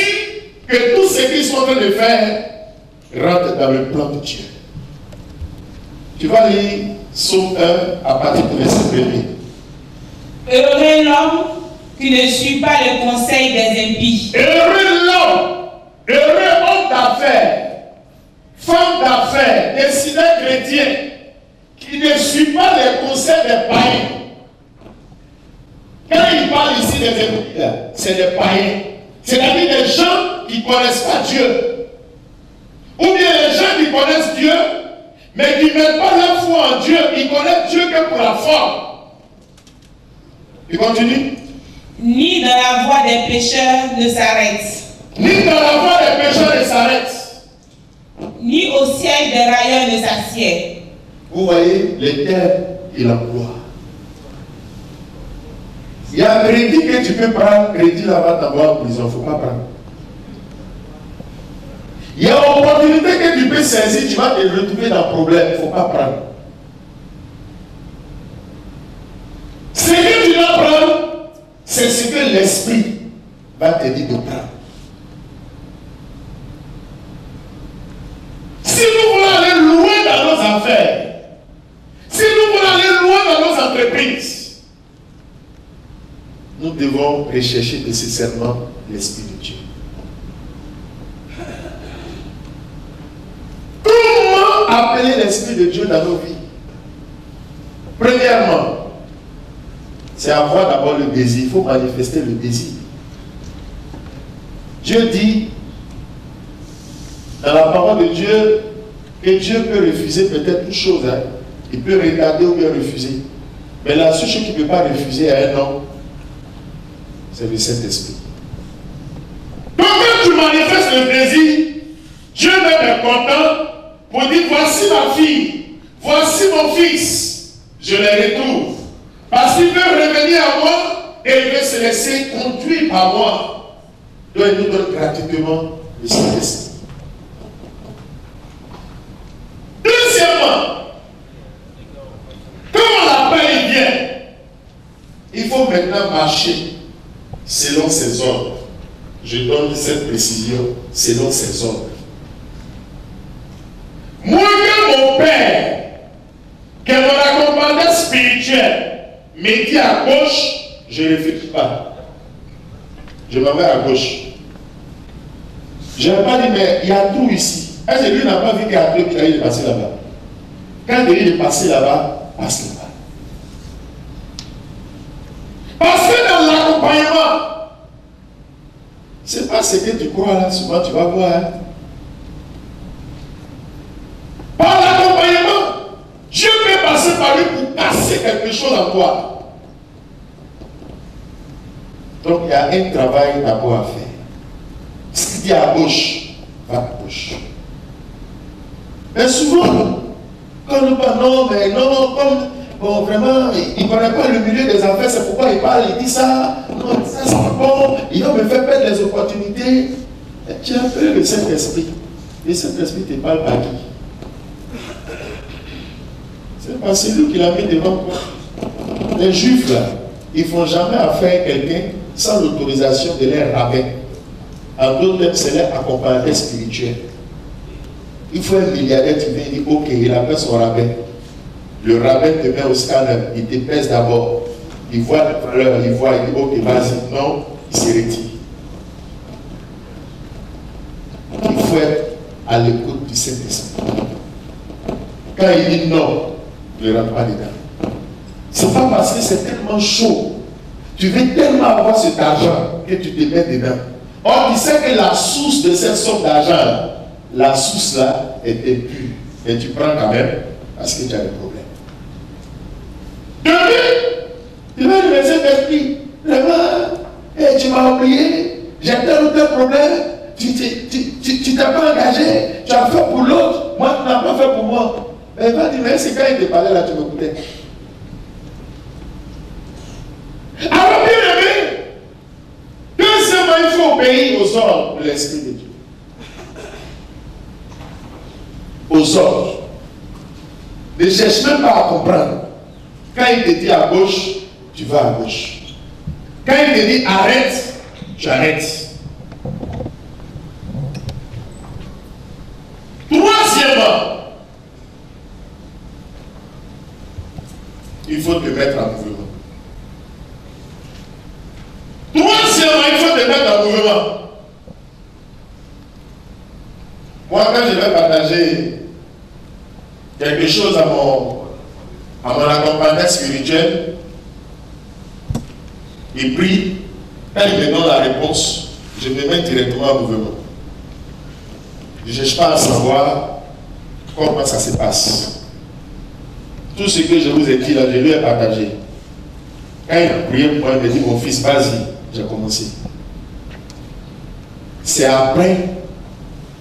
que tout ce qu'ils sont en train de faire rentre dans le plan de Dieu. Tu vas lire Psaume 1 à partir du verset 1er. Heureux l'homme qui ne suit pas le conseil des impies. Heureux l'homme, heureux homme d'affaires, femme d'affaires, décideur chrétien, qui ne suit pas les conseils des païens. Quand il parle ici des impies, c'est des païens. C'est-à-dire des gens qui ne connaissent pas Dieu. Ou bien les gens qui connaissent Dieu, mais qui ne mettent pas leur foi en Dieu. Ils connaissent Dieu que pour la forme. Il continue. Ni dans la voie des pécheurs ne s'arrête. Ni dans la voie des pécheurs ne s'arrête. Ni au siège des railleurs ne s'assied. Vous voyez les termes qu'il emploie. Il y a un crédit que tu peux prendre, crédit là-bas t'envoie en prison, il ne faut pas prendre. Il y a une opportunité que tu peux saisir, tu vas te retrouver dans le problème, il ne faut pas prendre. Ce que tu dois prendre, c'est ce que l'esprit va te dire de prendre. Si nous voulons aller loin dans nos affaires, si nous voulons aller loin dans nos entreprises, nous devons rechercher nécessairement l'Esprit de Dieu. Comment appeler l'Esprit de Dieu dans nos vies? Premièrement, c'est avoir d'abord le désir. Il faut manifester le désir. Dieu dit, dans la parole de Dieu, que Dieu peut refuser peut-être toute chose. Hein. Il peut regarder ou bien refuser. Mais la seule chose qu'il ne peut pas refuser à un homme, c'est le Saint-Esprit. Donc quand tu manifestes le désir, Dieu même est content pour dire, voici ma fille, voici mon fils, je les retrouve. Parce qu'il veut revenir à moi et il veut se laisser conduire par moi. Donc il nous donne gratuitement le Saint-Esprit. Deuxièmement, quand l'appel vient, il faut maintenant marcher selon ses ordres. Je donne cette précision, selon ses ordres. Moi, quand mon père, que mon accompagnateur spirituel me dit à gauche, je ne réfléchis pas. Je m'en vais à gauche. Je n'ai pas dit, mais il y a tout ici. Est-ce que lui n'a pas vu qu'il y a un truc qui est passé là-bas? Quand il est passé là-bas, passe là-bas. Parce que dans l'accompagnement, c'est pas ce que tu crois là, souvent tu vas voir. Hein? Par l'accompagnement, Dieu peut passer par lui pour casser quelque chose en toi. Donc il y a un travail d'abord à faire. Ce qui dit à gauche, va à gauche. Mais souvent, quand nous parlons, mais non, comme bon, vraiment, il ne connaît pas le milieu des affaires, c'est pourquoi il parle, il dit ça, non, ça c'est pas bon, il va me faire perdre les opportunités. Et tu as appelé le Saint-Esprit. Et Saint-Esprit te parle par qui? C'est pas celui qui l'a mis devant toi. Les Juifs, là, ils ne font jamais affaire à quelqu'un sans l'autorisation de leur rabbin. En d'autres termes, c'est leur accompagnateur spirituel. Il faut un milliardaire, tu viens et dis, ok, il appelle son rabbin. Le rabbin te met au scanner, il te pèse d'abord. Il voit la valeur, il voit, il dit, ok, vas-y, non, il se retire. Il faut être à l'écoute du Saint-Esprit. Quand il dit non, ne rentre pas dedans. C'est pas parce que c'est tellement chaud. Tu veux tellement avoir cet argent que tu te mets dedans. Or, tu sais que la source de cette somme d'argent, la source là était pure. Et tu prends quand même parce que tu as des problèmes. Tu vas le Saint-Esprit. Vraiment, et tu m'as oublié. J'ai tel ou tel problème. Tu t'es pas engagé. Tu as fait pour l'autre. Moi, tu n'as pas fait pour moi. Mais il va dire, mais c'est quand il te parlait là, tu m'écoutais. Alors, bien aimé, deuxièmement, il faut obéir aux ordres de l'Esprit de Dieu. Aux ordres. Ne cherche même pas à comprendre. Quand il te dit à gauche, tu vas à gauche. Quand il te dit arrête, tu arrêtes. Troisièmement, il faut te mettre en mouvement. Troisièmement, il faut te mettre en mouvement. Moi, quand je vais partager quelque chose à mon accompagnateur spirituel, il prie, quand il me donne la réponse, je me mets directement en mouvement. Je ne cherche pas à savoir comment ça se passe. Tout ce que je vous ai dit là, je lui ai partagé. Quand il a prié pour moi, il m'a dit, mon fils, vas-y, j'ai commencé. C'est après,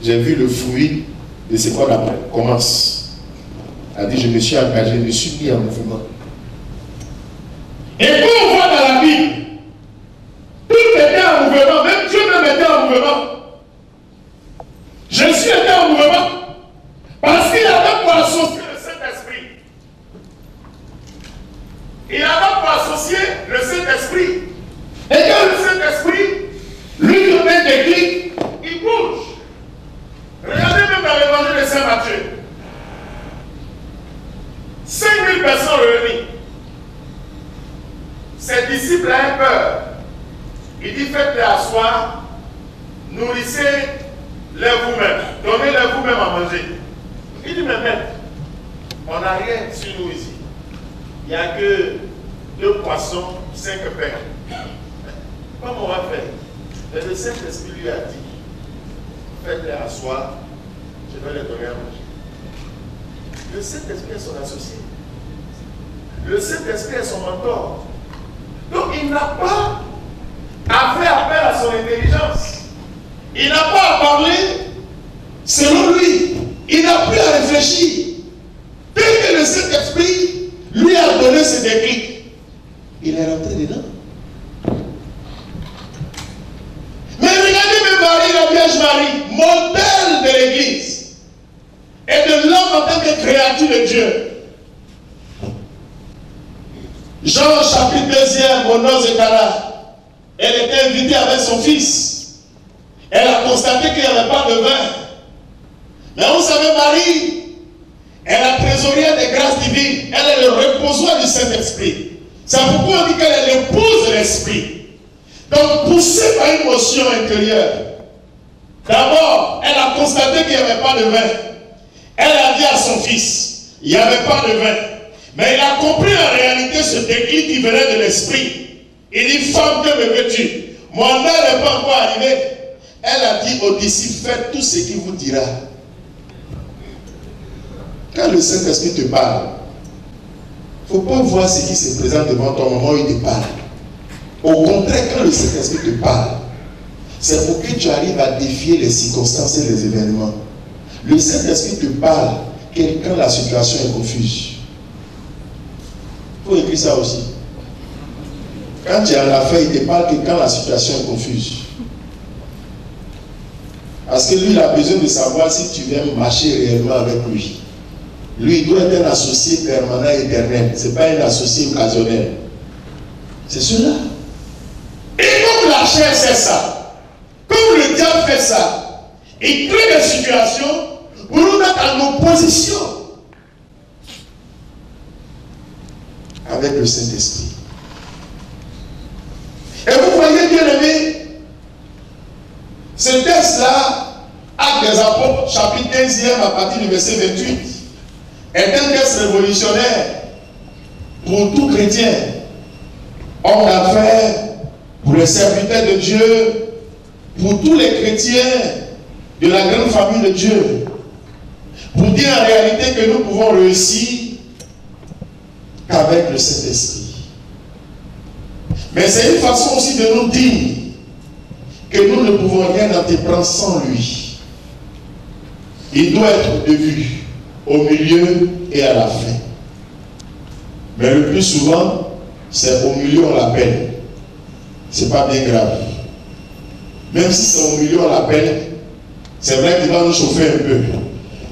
j'ai vu le fruit de ce qu'on appelle, commence. Il a dit, je me suis engagé, je me suis mis en mouvement. Et quand on voit dans la Bible, tout était en mouvement, même Dieu même était en mouvement. Jésus était en mouvement. Parce qu'il avait pour associer le Saint-Esprit. Il avait pour associer le Saint-Esprit. Et quand le Saint-Esprit lui donne un déclic, il bouge. Regardez même dans l'évangile de Saint Matthieu. 5000 personnes réunies. Ses disciples avaient peur. Il dit, faites-les asseoir, nourrissez-les vous-même, donnez-les vous-même à manger. Il dit, mais maître, on n'a rien sur nous ici. Il n'y a que 2 poissons, 5 pains. Comment on va faire? Et le Saint-Esprit lui a dit, faites-les asseoir, je vais les donner à manger. Le Saint-Esprit est son associé. Le Saint-Esprit est son mentor. Donc il n'a pas à faire appel à son intelligence. Il n'a pas à parler selon lui. Il n'a plus à réfléchir. Dès que le Saint-Esprit lui a donné ce déclic, il est rentré dedans. Mais regardez même Marie, la Vierge Marie, modèle de l'Église et de l'homme en tant que créature de Dieu. Jean chapitre 2, au noces de Cana, elle était invitée avec son fils. Elle a constaté qu'il n'y avait pas de vin. Mais on savait Marie, est la trésorière des grâces divines. Elle est le reposoir du Saint-Esprit. C'est pourquoi on dit qu'elle est l'épouse de l'Esprit. Donc, poussée par une émotion intérieure, d'abord, elle a constaté qu'il n'y avait pas de vin. Elle a dit à son fils, il n'y avait pas de vin. Mais il a compris en réalité ce déclic qui venait de l'Esprit. Il dit, femme, que me veux-tu? Mon âme n'est pas encore arrivé. Elle a dit aux disciples, faites tout ce qu'il vous dira. Quand le Saint-Esprit te parle, il ne faut pas voir ce qui se présente devant toi au moment où il te parle. Au contraire, quand le Saint-Esprit te parle, c'est pour que tu arrives à défier les circonstances et les événements. Le Saint-Esprit te parle quand la situation est confuse. Il faut écrire ça aussi. Quand tu es à la fin, il te parle que quand la situation est confuse. Parce que lui, il a besoin de savoir si tu viens marcher réellement avec lui. Lui, il doit être un associé permanent et éternel. Ce n'est pas un associé occasionnel. C'est cela. Et comme la chair fait ça, comme le diable fait ça, il crée des situations pour nous mettre en opposition avec le Saint-Esprit. Et vous voyez, bien aimé, ce texte-là, Actes des Apôtres, chapitre 15e, à partir du verset 28, est un texte révolutionnaire pour tout chrétien, homme d'affaires, pour les serviteurs de Dieu, pour tous les chrétiens de la grande famille de Dieu, pour dire en réalité que nous pouvons réussir qu'avec le Saint-Esprit. Mais c'est une façon aussi de nous dire que nous ne pouvons rien entreprendre sans lui. Il doit être de vue au milieu et à la fin. Mais le plus souvent, c'est au milieu on l'appelle. C'est pas bien grave. Même si c'est au milieu on l'appelle, c'est vrai qu'il va nous chauffer un peu.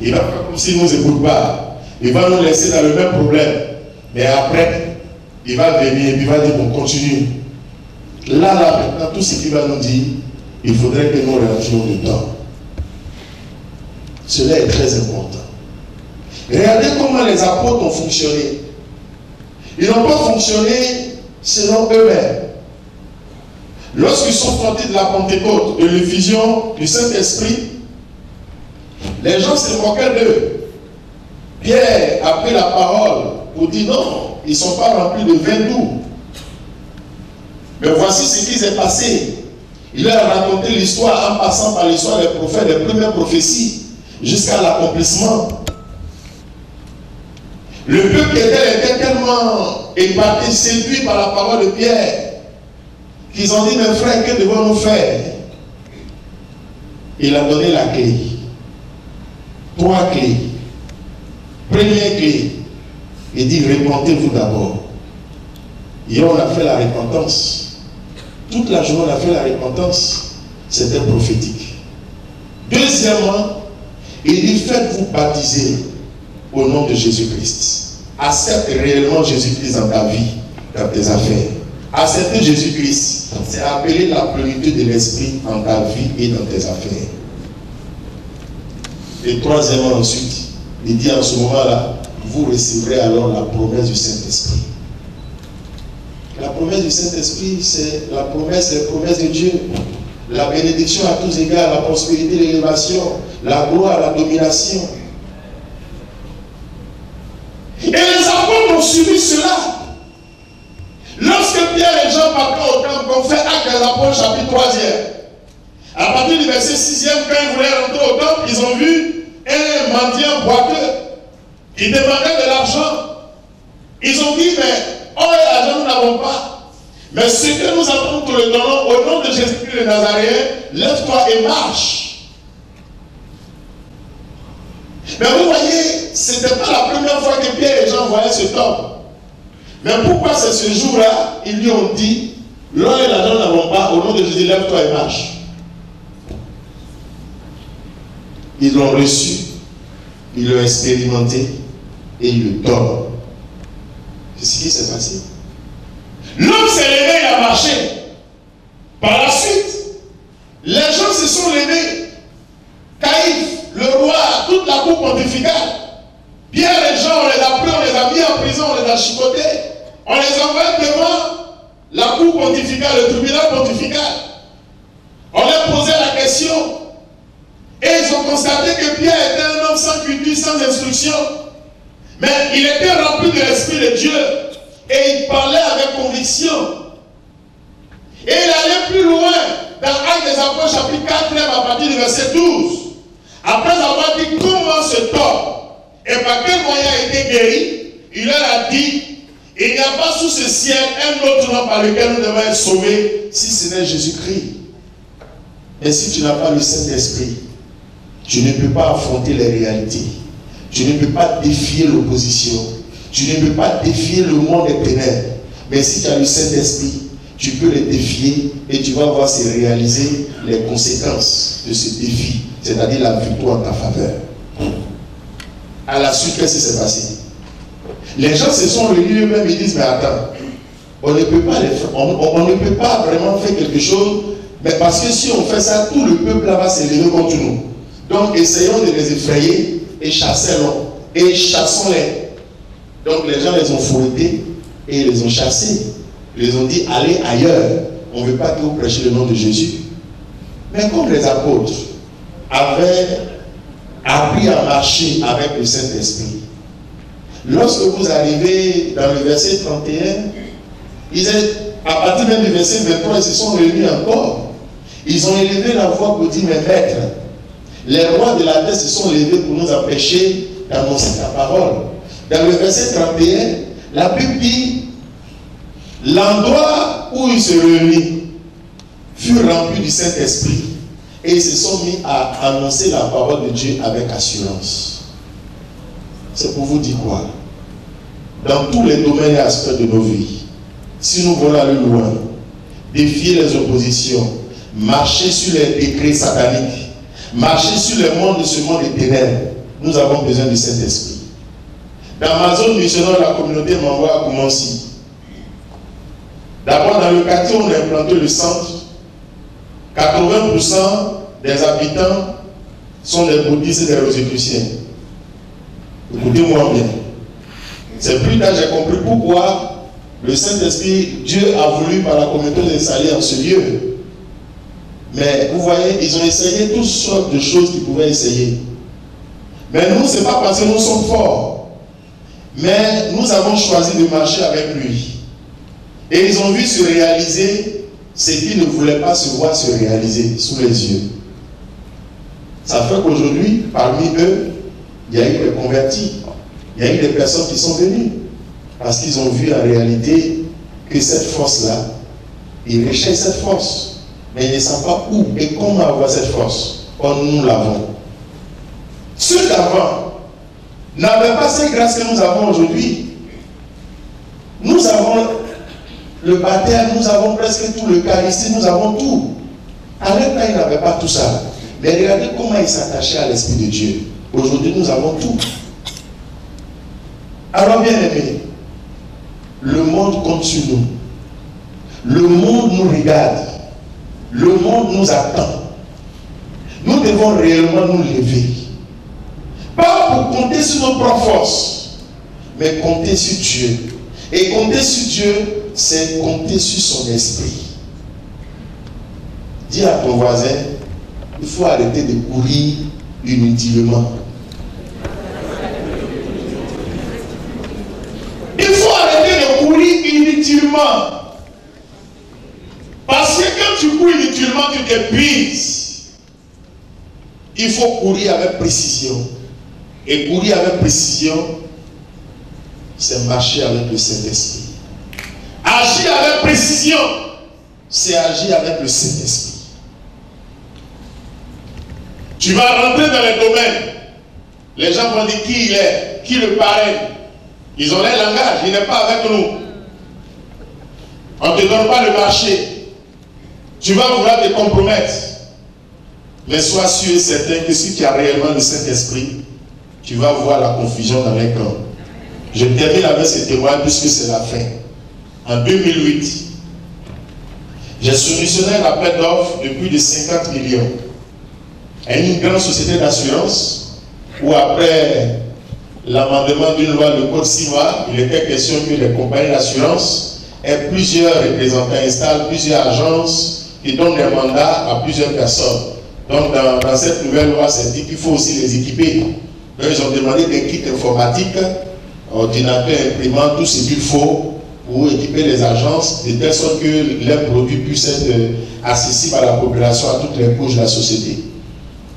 Il va faire comme s'il ne nous écoute pas. Il va nous laisser dans le même problème. Mais après, il va venir et puis il va dire bon, continue. Là, maintenant, tout ce qu'il va nous dire, il faudrait que nous réagissions dedans. Cela est très important. Regardez comment les apôtres ont fonctionné. Ils n'ont pas fonctionné selon eux-mêmes. Lorsqu'ils sont sortis de la Pentecôte, de l'effusion du Saint-Esprit, les gens se moquaient d'eux. Pierre a pris la parole pour dire non, ils ne sont pas remplis de vin doux. Mais voici ce qui s'est passé. Il leur a raconté l'histoire en passant par l'histoire des prophètes, des premières prophéties, jusqu'à l'accomplissement. Le peuple était tellement épaté, séduit par la parole de Pierre, qu'ils ont dit, mes frères, que devons-nous faire? Il a donné la clé. 3 clés. Première clé, il dit, repentez-vous d'abord. Hier, on a fait la repentance. Toute la journée, on a fait la repentance. C'était prophétique. Deuxièmement, il dit, faites-vous baptiser au nom de Jésus-Christ. Accepte réellement Jésus-Christ dans ta vie, dans tes affaires. Accepter Jésus-Christ, c'est appeler la plénitude de l'Esprit en ta vie et dans tes affaires. Et troisièmement, ensuite, il dit en ce moment-là, vous recevrez alors la promesse du Saint-Esprit. La promesse du Saint-Esprit, c'est la promesse, les promesses de Dieu. La bénédiction à tous égards, la prospérité, l'élévation, la gloire, la domination. Et les apôtres ont suivi cela. Lorsque Pierre et Jean partaient au temple, on fait Actes des Apôtres, chapitre 3e. À partir du verset 6e, quand ils voulaient rentrer au temple, ils ont vu un mendiant boiteux qui demandait de l'argent. Ils ont dit, mais or et argent nous n'avons pas. Mais ce que nous avons, nous le donnons au nom de Jésus-Christ de Nazaréen, lève-toi et marche. Mais vous voyez, ce n'était pas la première fois que Pierre et Jean voyaient cet homme. Mais pourquoi c'est ce jour-là, ils lui ont dit, l'or et l'argent n'avons pas, au nom de Jésus, lève-toi et marche. Ils l'ont reçu, ils l'ont expérimenté et ils le donnent. C'est ce qui s'est passé. L'homme s'est levé et a marché. Par la suite, les gens se sont levés. Caïphe, le roi, toute la cour pontificale, Pierre la cour pontificale, le tribunal pontifical. On leur posait la question. Et ils ont constaté que Pierre était un homme sans culture, sans instruction. Mais il était rempli de l'Esprit de Dieu. Et il parlait avec conviction. Et il allait plus loin. Dans Actes des Apôtres, chapitre 4, à partir du verset 12. Après avoir dit comment cet homme et par quel moyen a été guéri, il leur a dit, il n'y a pas sous ce ciel un autre nom par lequel nous devons être sauvés, si ce n'est Jésus-Christ. Et si tu n'as pas le Saint-Esprit, tu ne peux pas affronter les réalités. Tu ne peux pas défier l'opposition. Tu ne peux pas défier le monde des ténèbres. Mais si tu as le Saint-Esprit, tu peux les défier et tu vas voir se réaliser les conséquences de ce défi, c'est-à-dire la victoire en ta faveur. À la suite, qu'est-ce qui s'est passé? Les gens se sont réunis eux-mêmes et disent, mais attends, on ne peut pas on ne peut pas vraiment faire quelque chose, mais parce que si on fait ça, tout le peuple là va s'élever contre nous. Donc essayons de les effrayer et chassons-les. Et chassons-les. Donc les gens les ont fouettés et les ont chassés. Ils les ont dit, allez ailleurs. On ne veut pas que vous prêchiez le nom de Jésus. Mais comme les apôtres avaient appris à marcher avec le Saint-Esprit, lorsque vous arrivez dans le verset 31, à partir même du verset 23, ils se sont réunis encore. Ils ont élevé la voix pour dire, mais maître, les rois de la terre se sont levés pour nous empêcher d'annoncer ta parole. Dans le verset 31, la Bible dit, l'endroit où ils se réunissent fut rempli du Saint-Esprit et ils se sont mis à annoncer la parole de Dieu avec assurance. C'est pour vous dire quoi? Dans tous les domaines et aspects de nos vies, si nous voulons aller loin, défier les oppositions, marcher sur les décrets sataniques, marcher sur le monde de ce monde des ténèbres, nous avons besoin du Saint-Esprit. Dans ma zone missionnaire, la communauté m'envoie à Koumansi. D'abord, dans le quartier où on a implanté le centre, 80% des habitants sont des bouddhistes et des rosicruciens. Écoutez-moi bien. C'est plus tard que j'ai compris pourquoi le Saint-Esprit, Dieu a voulu par la communauté l'installer en ce lieu. Mais vous voyez, ils ont essayé toutes sortes de choses qu'ils pouvaient essayer. Mais nous, ce n'est pas parce que nous sommes forts. Mais nous avons choisi de marcher avec lui. Et ils ont vu se réaliser ce qu'ils ne voulaient pas se voir se réaliser sous les yeux. Ça fait qu'aujourd'hui, parmi eux, il y a eu des convertis. Il y a eu des personnes qui sont venues. Parce qu'ils ont vu en réalité que cette force-là, ils recherchent cette force. Mais ils ne savent pas où et comment avoir cette force. Or, nous l'avons. Ceux d'avant n'avaient pas cette grâce que nous avons aujourd'hui. Nous avons le baptême, nous avons presque tout, l'Eucharistie, nous avons tout. À l'époque, ils n'avaient pas tout ça. Mais regardez comment ils s'attachaient à l'Esprit de Dieu. Aujourd'hui, nous avons tout. Alors, bien aimés, le monde compte sur nous. Le monde nous regarde. Le monde nous attend. Nous devons réellement nous lever. Pas pour compter sur nos propres forces, mais compter sur Dieu. Et compter sur Dieu, c'est compter sur son esprit. Dis à ton voisin, il faut arrêter de courir inutilement. Il faut arrêter de courir inutilement. Parce que quand tu cours inutilement, tu t'épuises. Il faut courir avec précision. Et courir avec précision, c'est marcher avec le Saint-Esprit. Agir avec précision, c'est agir avec le Saint-Esprit. Tu vas rentrer dans les domaines. Les gens vont dire qui il est, qui le parraine. Ils ont leur langage, il n'est pas avec nous. On ne te donne pas le marché. Tu vas vouloir te compromettre. Mais sois sûr et certain que si tu as réellement le Saint-Esprit, tu vas voir la confusion dans les camps. Je termine avec ce témoignage puisque c'est la fin. En 2008, j'ai soumissionné un appel d'offres de plus de 50 millions à une grande société d'assurance où après l'amendement d'une loi de code 6 mois, il était question que les compagnies d'assurance et plusieurs représentants installent plusieurs agences qui donnent des mandats à plusieurs personnes. Donc dans cette nouvelle loi, c'est dit qu'il faut aussi les équiper. Donc ils ont demandé des kits informatiques, ordinateurs, imprimantes, tout ce qu'il faut pour équiper les agences de telle sorte que leurs produits puissent être accessibles à la population, à toutes les couches de la société.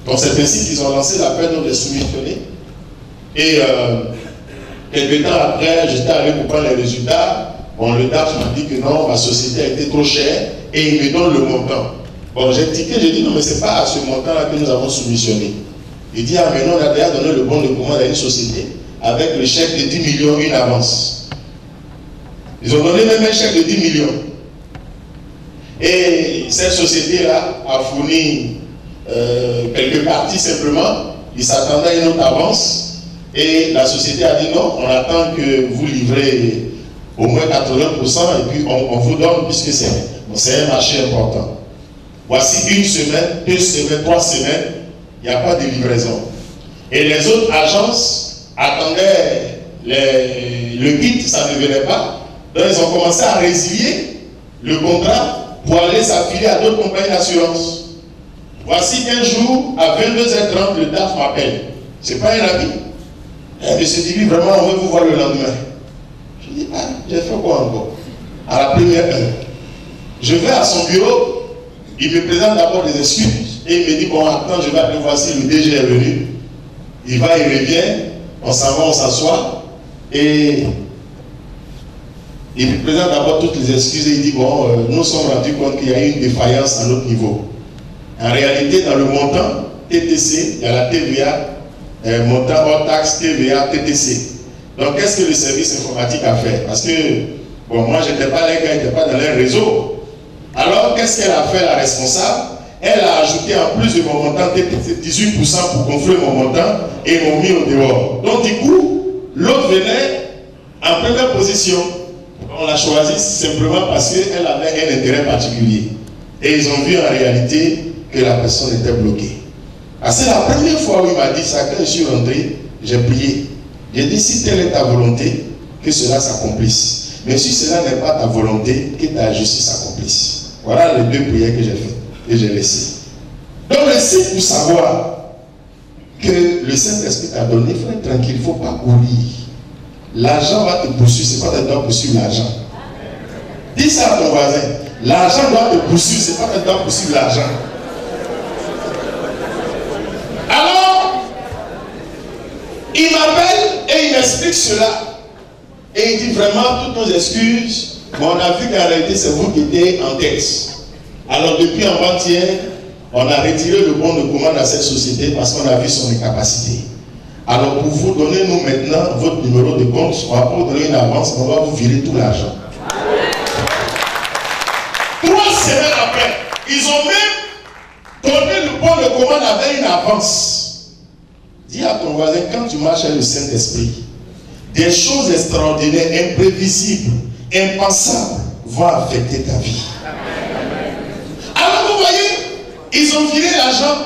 Donc c'est ainsi qu'ils ont lancé l'appel de soumissionner. Et quelques temps après, j'étais allé pour prendre les résultats. Bon, le DAF m'a dit que non, ma société a été trop chère et il me donne le montant. Bon, j'ai tiqué, j'ai dit non, mais ce n'est pas à ce montant-là que nous avons soumissionné. Il dit, ah, mais non, on a déjà donné le bon de commande à une société avec le chèque de 10 millions, une avance. Ils ont donné même un chèque de 10 millions. Et cette société-là a fourni quelques parties simplement. Ils s'attendaient à une autre avance. Et la société a dit non, on attend que vous livrez au moins 80% et puis on vous donne, puisque c'est un marché important. Voici une semaine, 2 semaines, 3 semaines, il n'y a pas de livraison. Et les autres agences attendaient le kit, ça ne venait pas. Donc ils ont commencé à résilier le contrat pour aller s'affiler à d'autres compagnies d'assurance. Voici qu'un jour, à 22h30, le DAF m'appelle. Ce n'est pas un ami. Monsieur Dibi, vraiment, on veut vous voir le lendemain. Je dis, ah, j'ai fait quoi encore? À la première heure. Je vais à son bureau, il me présente d'abord des excuses, et il me dit, bon, attends, je vais appeler, voici, le DG est venu. Il va, il revient, on s'en va, on s'assoit, et il me présente d'abord toutes les excuses, et il dit, bon, nous sommes rendus compte qu'il y a eu une défaillance à notre niveau. En réalité, dans le montant TTC, il y a la TVA, montant hors taxe, TVA, TTC. Donc, qu'est-ce que le service informatique a fait? Parce que, bon, moi, je n'étais pas là, je n'étais pas dans leur réseau. Alors, qu'est-ce qu'elle a fait, la responsable? Elle a ajouté en plus de mon montant TTC 18% pour gonfler mon montant et m'ont mis au dehors. Donc, du coup, l'autre venait en première position. On l'a choisi simplement parce qu'elle avait un intérêt particulier. Et ils ont vu en réalité que la personne était bloquée. C'est la première fois où il m'a dit ça, quand je suis rentré, j'ai prié. J'ai dit, si telle est ta volonté, que cela s'accomplisse. Mais si cela n'est pas ta volonté, que ta justice s'accomplisse. Voilà les 2 prières que j'ai faites, que j'ai laissées. Donc le signe pour savoir que le Saint-Esprit t'a donné, il faut être tranquille, il ne faut pas courir. L'argent va te poursuivre, c'est pas que tu dois poursuivre l'argent. Dis ça à ton voisin. L'argent doit te poursuivre, c'est pas que tu dois poursuivre l'argent. Alors, il m'appelle et il m'explique cela. Et il dit vraiment toutes nos excuses, mais on a vu qu'en réalité c'est vous qui étiez en tête. Alors depuis avant-hier, on a retiré le bon de commande à cette société parce qu'on a vu son incapacité. Alors pour vous donner nous maintenant votre numéro de compte, on va pas vous donner une avance, on va vous virer tout l'argent. 3 semaines après, ils ont même donné le bon de commande avec une avance. Dis à ton voisin, quand tu marches avec le Saint-Esprit, des choses extraordinaires, imprévisibles, impensables vont affecter ta vie. Alors vous voyez, ils ont viré l'argent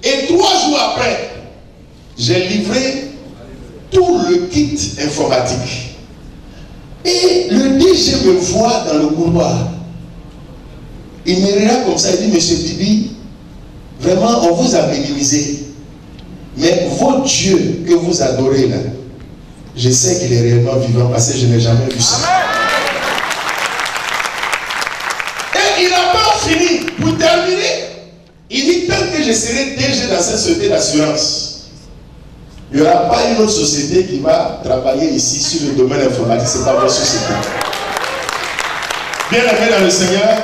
et 3 jours après, j'ai livré tout le kit informatique. Et le DG me voit dans le couloir. Il me regarde comme ça, il dit, Monsieur Bibi, vraiment on vous a minimisé. Mais votre Dieu que vous adorez là, je sais qu'il est réellement vivant parce que je n'ai jamais vu ça. Et il n'a pas fini. Pour terminer, il dit, tant que je serai DG dans cette société d'assurance, il n'y aura pas une autre société qui va travailler ici sur le domaine informatique. Ce n'est pas votre société. Bien aimé dans le Seigneur,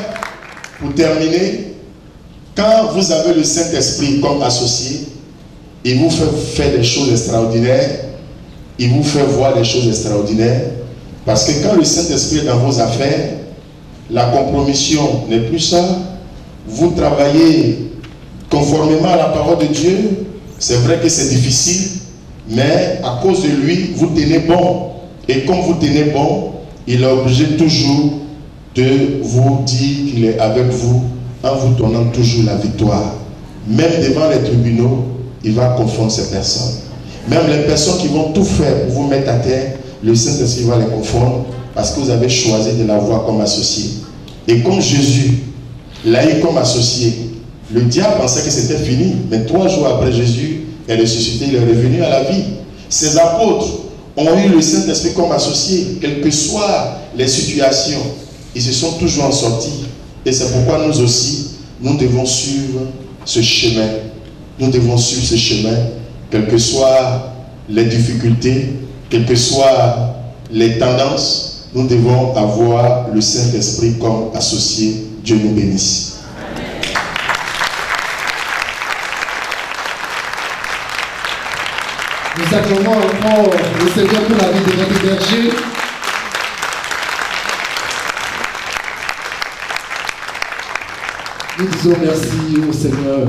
pour terminer, quand vous avez le Saint-Esprit comme associé, il vous fait faire des choses extraordinaires, il vous fait voir des choses extraordinaires, parce que quand le Saint-Esprit est dans vos affaires, la compromission n'est plus ça. Vous travaillez conformément à la parole de Dieu. C'est vrai que c'est difficile, mais à cause de lui, vous tenez bon. Et comme vous tenez bon, il est obligé toujours de vous dire qu'il est avec vous en vous donnant toujours la victoire. Même devant les tribunaux, il va confondre ces personnes. Même les personnes qui vont tout faire pour vous mettre à terre, le Saint-Esprit va les confondre parce que vous avez choisi de l'avoir comme associé. Et comme Jésus l'a eu comme associé, le diable pensait que c'était fini. Mais 3 jours après Jésus est ressuscité, il est revenu à la vie. Ces apôtres ont eu le Saint-Esprit comme associé, quelles que soient les situations. Ils se sont toujours en sortis. Et c'est pourquoi nous aussi, nous devons suivre ce chemin. Nous devons suivre ce chemin, quelles que soient les difficultés, quelles que soient les tendances, nous devons avoir le Saint-Esprit comme associé. Dieu nous bénisse. Nous acclamons encore le Seigneur pour la vie de notre berger. Nous disons merci au Seigneur